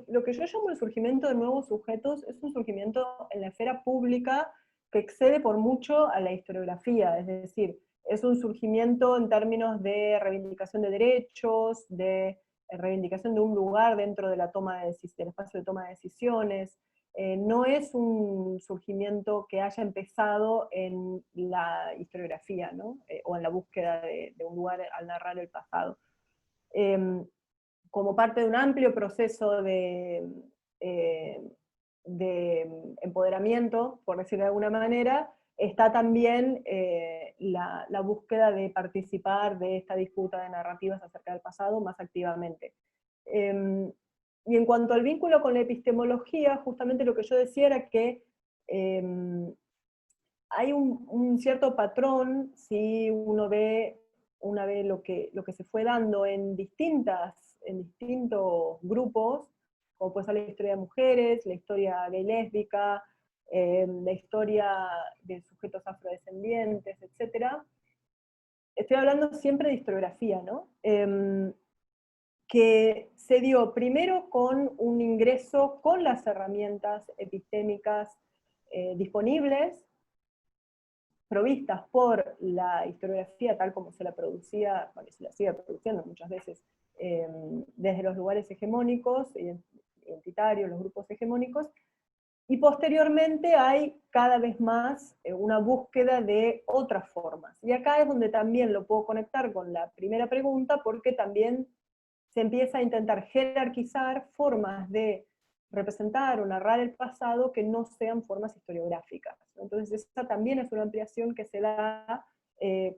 lo que yo llamo el surgimiento de nuevos sujetos es un surgimiento en la esfera pública que excede por mucho a la historiografía, es decir, es un surgimiento en términos de reivindicación de derechos, de reivindicación de un lugar dentro de la toma del espacio de toma de decisiones. No es un surgimiento que haya empezado en la historiografía, ¿no? O en la búsqueda de un lugar al narrar el pasado. Como parte de un amplio proceso de empoderamiento, por decirlo de alguna manera, está también la búsqueda de participar de esta disputa de narrativas acerca del pasado más activamente. Y en cuanto al vínculo con la epistemología, justamente lo que yo decía era que hay un cierto patrón, si uno ve lo que se fue dando en distintos grupos, como puede ser la historia de mujeres, la historia gay lésbica, la historia de sujetos afrodescendientes, etc. Estoy hablando siempre de historiografía, ¿no? Que se dio primero con un ingreso con las herramientas epistémicas disponibles, provistas por la historiografía tal como se la producía, bueno, se la sigue produciendo muchas veces, desde los lugares hegemónicos, identitarios, los grupos hegemónicos, y posteriormente hay cada vez más una búsqueda de otras formas. Y acá es donde también lo puedo conectar con la primera pregunta, porque también se empieza a intentar jerarquizar formas de representar o narrar el pasado que no sean formas historiográficas. Entonces esa también es una ampliación que se da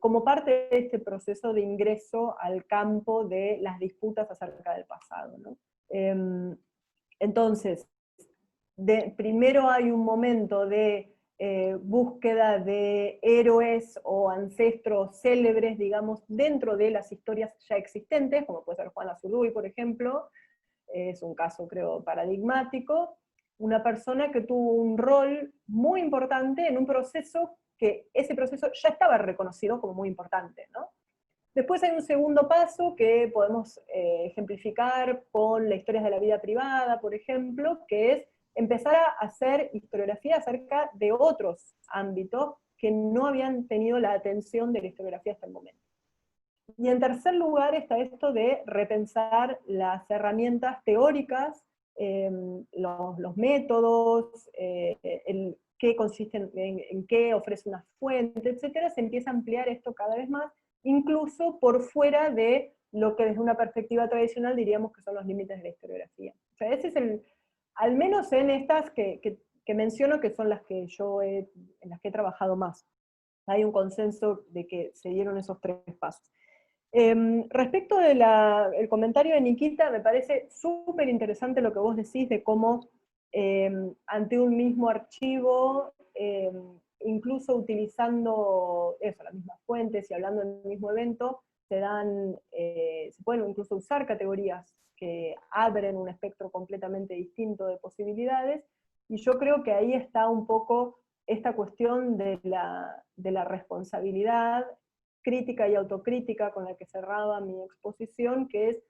como parte de este proceso de ingreso al campo de las disputas acerca del pasado, ¿no? Entonces, primero hay un momento de búsqueda de héroes o ancestros célebres, digamos, dentro de las historias ya existentes, como puede ser Juana Azurduy, por ejemplo, es un caso, creo, paradigmático, una persona que tuvo un rol muy importante en un proceso que ese proceso ya estaba reconocido como muy importante, ¿no? Después hay un segundo paso que podemos ejemplificar con las historias de la vida privada, por ejemplo, que es empezar a hacer historiografía acerca de otros ámbitos que no habían tenido la atención de la historiografía hasta el momento. Y en tercer lugar está esto de repensar las herramientas teóricas, los métodos, en qué consisten, en qué ofrece una fuente, etcétera. Se empieza a ampliar esto cada vez más, incluso por fuera de lo que desde una perspectiva tradicional diríamos que son los límites de la historiografía. O sea, ese es al menos en estas que menciono, que son las que en las que he trabajado más. Hay un consenso de que se dieron esos tres pasos. Respecto del comentario de Nikita, me parece súper interesante lo que vos decís de cómo ante un mismo archivo, incluso utilizando las mismas fuentes y hablando en el mismo evento, se pueden incluso usar categorías que abren un espectro completamente distinto de posibilidades, y yo creo que ahí está un poco esta cuestión de la responsabilidad crítica y autocrítica con la que cerraba mi exposición, que es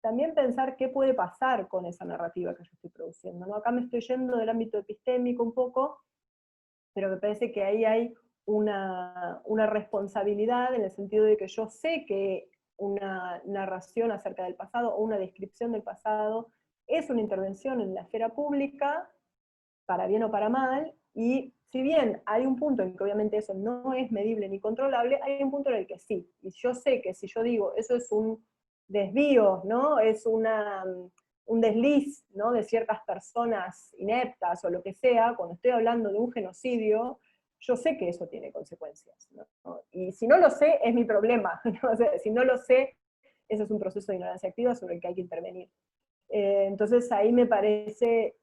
también pensar qué puede pasar con esa narrativa que yo estoy produciendo, ¿no? Acá me estoy yendo del ámbito epistémico un poco, pero me parece que ahí hay una responsabilidad en el sentido de que yo sé que una narración acerca del pasado o una descripción del pasado es una intervención en la esfera pública, para bien o para mal, y si bien hay un punto en que obviamente eso no es medible ni controlable, hay un punto en el que sí. Y yo sé que si yo digo eso es un desvío, ¿no? Es un desliz, ¿no? De ciertas personas ineptas o lo que sea, cuando estoy hablando de un genocidio, yo sé que eso tiene consecuencias, ¿no? Y si no lo sé, es mi problema, ¿no? O sea, si no lo sé, eso es un proceso de ignorancia activa sobre el que hay que intervenir. Entonces ahí me parece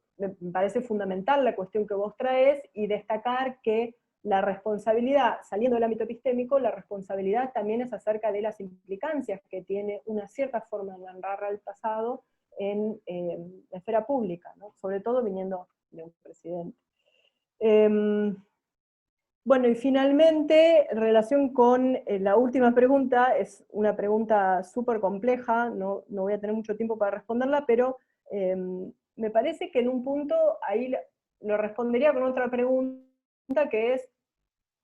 fundamental la cuestión que vos traes y destacar que la responsabilidad, saliendo del ámbito epistémico, la responsabilidad también es acerca de las implicancias que tiene una cierta forma de narrar al pasado en la esfera pública, ¿no? Sobre todo viniendo de un presidente. Bueno, y finalmente, en relación con la última pregunta, es una pregunta súper compleja, no voy a tener mucho tiempo para responderla, pero me parece que en un punto ahí lo respondería con otra pregunta, que es,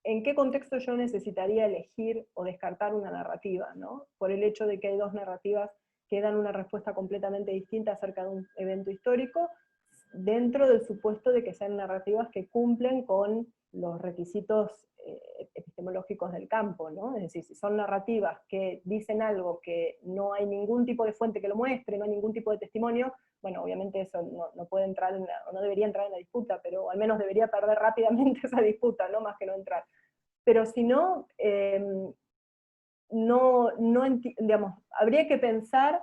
¿en qué contexto yo necesitaría elegir o descartar una narrativa, ¿no? Por el hecho de que hay dos narrativas que dan una respuesta completamente distinta acerca de un evento histórico, dentro del supuesto de que sean narrativas que cumplen con los requisitos epistemológicos del campo, ¿no? Es decir, si son narrativas que dicen algo que no hay ningún tipo de fuente que lo muestre, no hay ningún tipo de testimonio, bueno, obviamente eso no puede entrar o no debería entrar en la disputa, pero al menos debería perder rápidamente esa disputa, ¿no? Más que no entrar. Pero si no, digamos, habría que pensar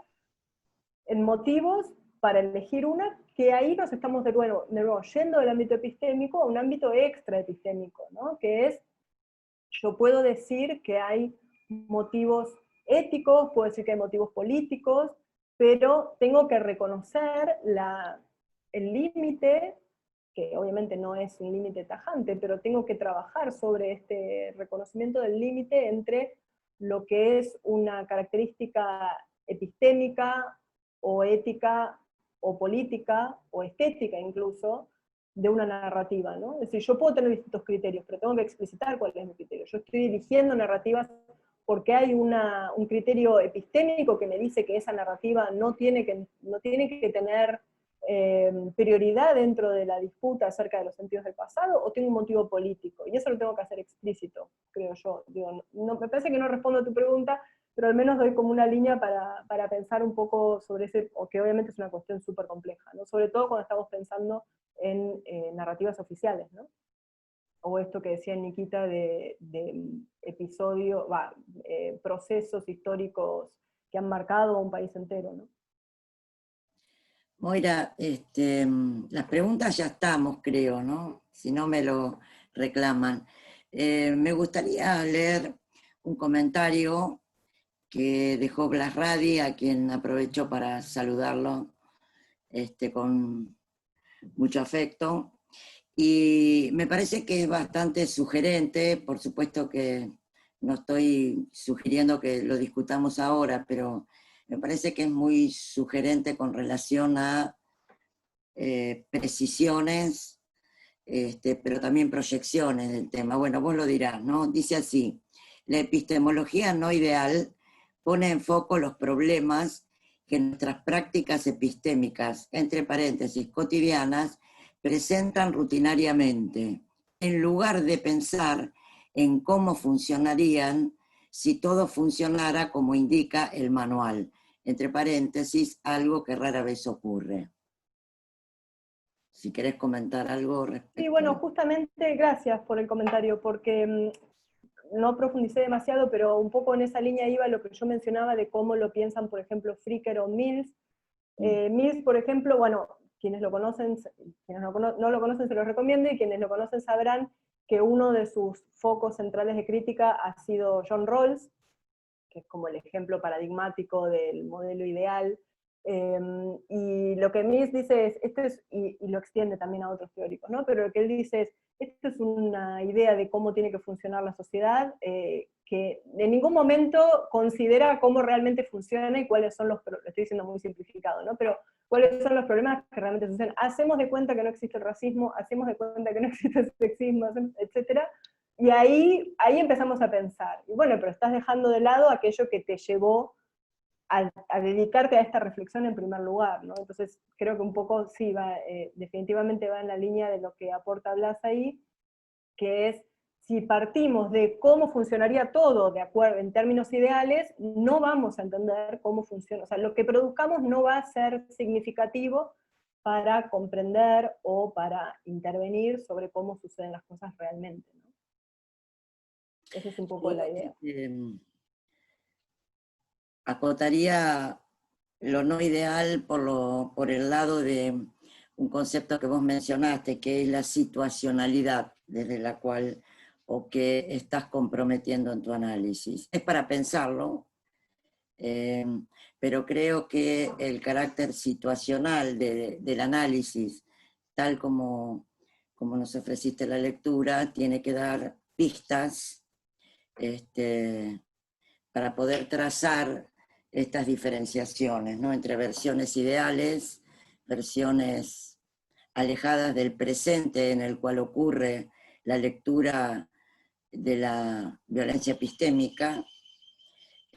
en motivos para elegir una, que ahí nos estamos de nuevo yendo del ámbito epistémico a un ámbito extra epistémico, ¿no? Que es, yo puedo decir que hay motivos éticos, puedo decir que hay motivos políticos, pero tengo que reconocer el límite, que obviamente no es un límite tajante, pero tengo que trabajar sobre este reconocimiento del límite entre lo que es una característica epistémica o ética o política o estética incluso de una narrativa, ¿no? Es decir, yo puedo tener distintos criterios, pero tengo que explicitar cuál es mi criterio. Yo estoy eligiendo narrativas porque hay un criterio epistémico que me dice que esa narrativa no tiene que tener prioridad dentro de la disputa acerca de los sentidos del pasado, o tengo un motivo político, y eso lo tengo que hacer explícito, creo yo. Digo, me parece que no respondo a tu pregunta, pero al menos doy como una línea para pensar un poco sobre o que obviamente es una cuestión súper compleja, ¿no? Sobre todo cuando estamos pensando en narrativas oficiales, ¿no? O esto que decía Nikita de episodios, procesos históricos que han marcado a un país entero, ¿no? Moira, las preguntas ya estamos, creo, ¿no? Si no me lo reclaman. Me gustaría leer un comentario que dejó Blas Radi, a quien aprovecho para saludarlo con mucho afecto. Y me parece que es bastante sugerente, por supuesto que no estoy sugiriendo que lo discutamos ahora, pero me parece que es muy sugerente con relación a precisiones, pero también proyecciones del tema. Bueno, vos lo dirás, ¿no? Dice así: la epistemología no ideal pone en foco los problemas que nuestras prácticas epistémicas, entre paréntesis, cotidianas, presentan rutinariamente, en lugar de pensar en cómo funcionarían si todo funcionara como indica el manual, entre paréntesis, algo que rara vez ocurre. Si querés comentar algo respecto. Sí, bueno, justamente gracias por el comentario, porque no profundicé demasiado, pero un poco en esa línea iba lo que yo mencionaba de cómo lo piensan, por ejemplo, Fricker o Mills. Mills, por ejemplo, bueno, quienes lo conocen, quienes no lo conocen se los recomiendo, y quienes lo conocen sabrán que uno de sus focos centrales de crítica ha sido John Rawls, que es como el ejemplo paradigmático del modelo ideal. Y lo que Mills dice es, y lo extiende también a otros teóricos, ¿no? Pero lo que él dice es, esto es una idea de cómo tiene que funcionar la sociedad, que que en ningún momento considera cómo realmente funciona y cuáles son los problemas, lo estoy diciendo muy simplificado, ¿no? Pero cuáles son los problemas que realmente suceden. Hacemos de cuenta que no existe el racismo, hacemos de cuenta que no existe el sexismo, etcétera, y ahí empezamos a pensar, y bueno, pero estás dejando de lado aquello que te llevó a dedicarte a esta reflexión en primer lugar, ¿no? Entonces creo que un poco sí, definitivamente va en la línea de lo que aporta Blas ahí, que es, si partimos de cómo funcionaría todo de acuerdo en términos ideales, no vamos a entender cómo funciona. O sea, lo que produzcamos no va a ser significativo para comprender o para intervenir sobre cómo suceden las cosas realmente, ¿no? Esa es un poco la idea. Acotaría lo no ideal por el lado de un concepto que vos mencionaste, que es la situacionalidad desde la cual o que estás comprometiendo en tu análisis. Es para pensarlo, pero creo que el carácter situacional del análisis, tal como nos ofreciste la lectura, tiene que dar pistas para poder trazar estas diferenciaciones, ¿no? Entre versiones ideales, versiones alejadas del presente en el cual ocurre la lectura de la violencia epistémica,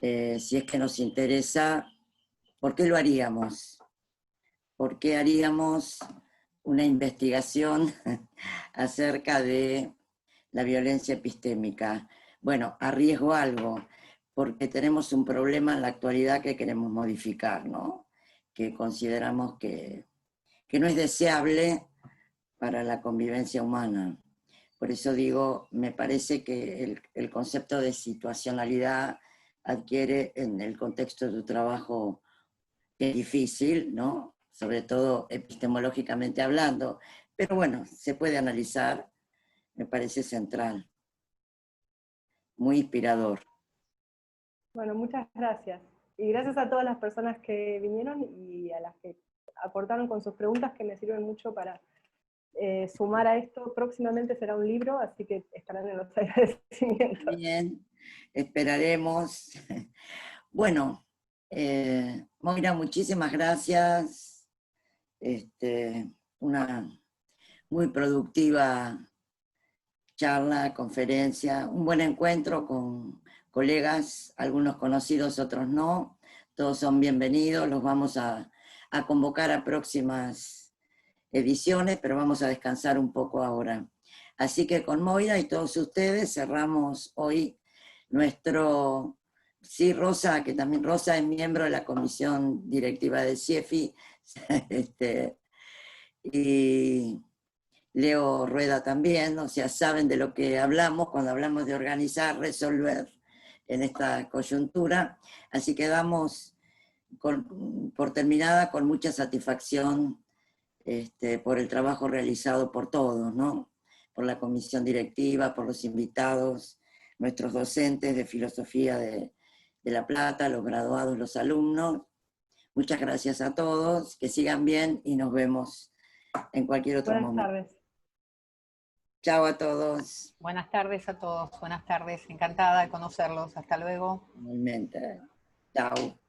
si es que nos interesa, ¿por qué lo haríamos? ¿Por qué haríamos una investigación acerca de la violencia epistémica? Bueno, arriesgo algo, porque tenemos un problema en la actualidad que queremos modificar, ¿no? Que consideramos que no es deseable para la convivencia humana. Por eso digo, me parece que el concepto de situacionalidad adquiere en el contexto de tu trabajo, que es difícil, ¿no? Sobre todo epistemológicamente hablando, pero bueno, se puede analizar, me parece central. Muy inspirador. Bueno, muchas gracias. Y gracias a todas las personas que vinieron y a las que aportaron con sus preguntas, que me sirven mucho para sumar a esto. Próximamente será un libro, así que estarán en los agradecimientos. Bien, esperaremos. Bueno, Moira, muchísimas gracias. Una muy productiva charla, conferencia, un buen encuentro con colegas, algunos conocidos, otros no. Todos son bienvenidos, los vamos a convocar a próximas ediciones, pero vamos a descansar un poco ahora. Así que con Moira y todos ustedes cerramos hoy nuestro... Sí, Rosa, que también Rosa es miembro de la comisión directiva de CIEFI, y Leo Rueda también, o sea, saben de lo que hablamos cuando hablamos de organizar, resolver en esta coyuntura. Así que damos por terminada con mucha satisfacción por el trabajo realizado por todos, ¿no? Por la comisión directiva, por los invitados, nuestros docentes de filosofía de La Plata, los graduados, los alumnos. Muchas gracias a todos, que sigan bien y nos vemos en cualquier otro momento. Buenas tardes. Chao a todos. Buenas tardes a todos, buenas tardes, encantada de conocerlos, hasta luego. Igualmente. Chao.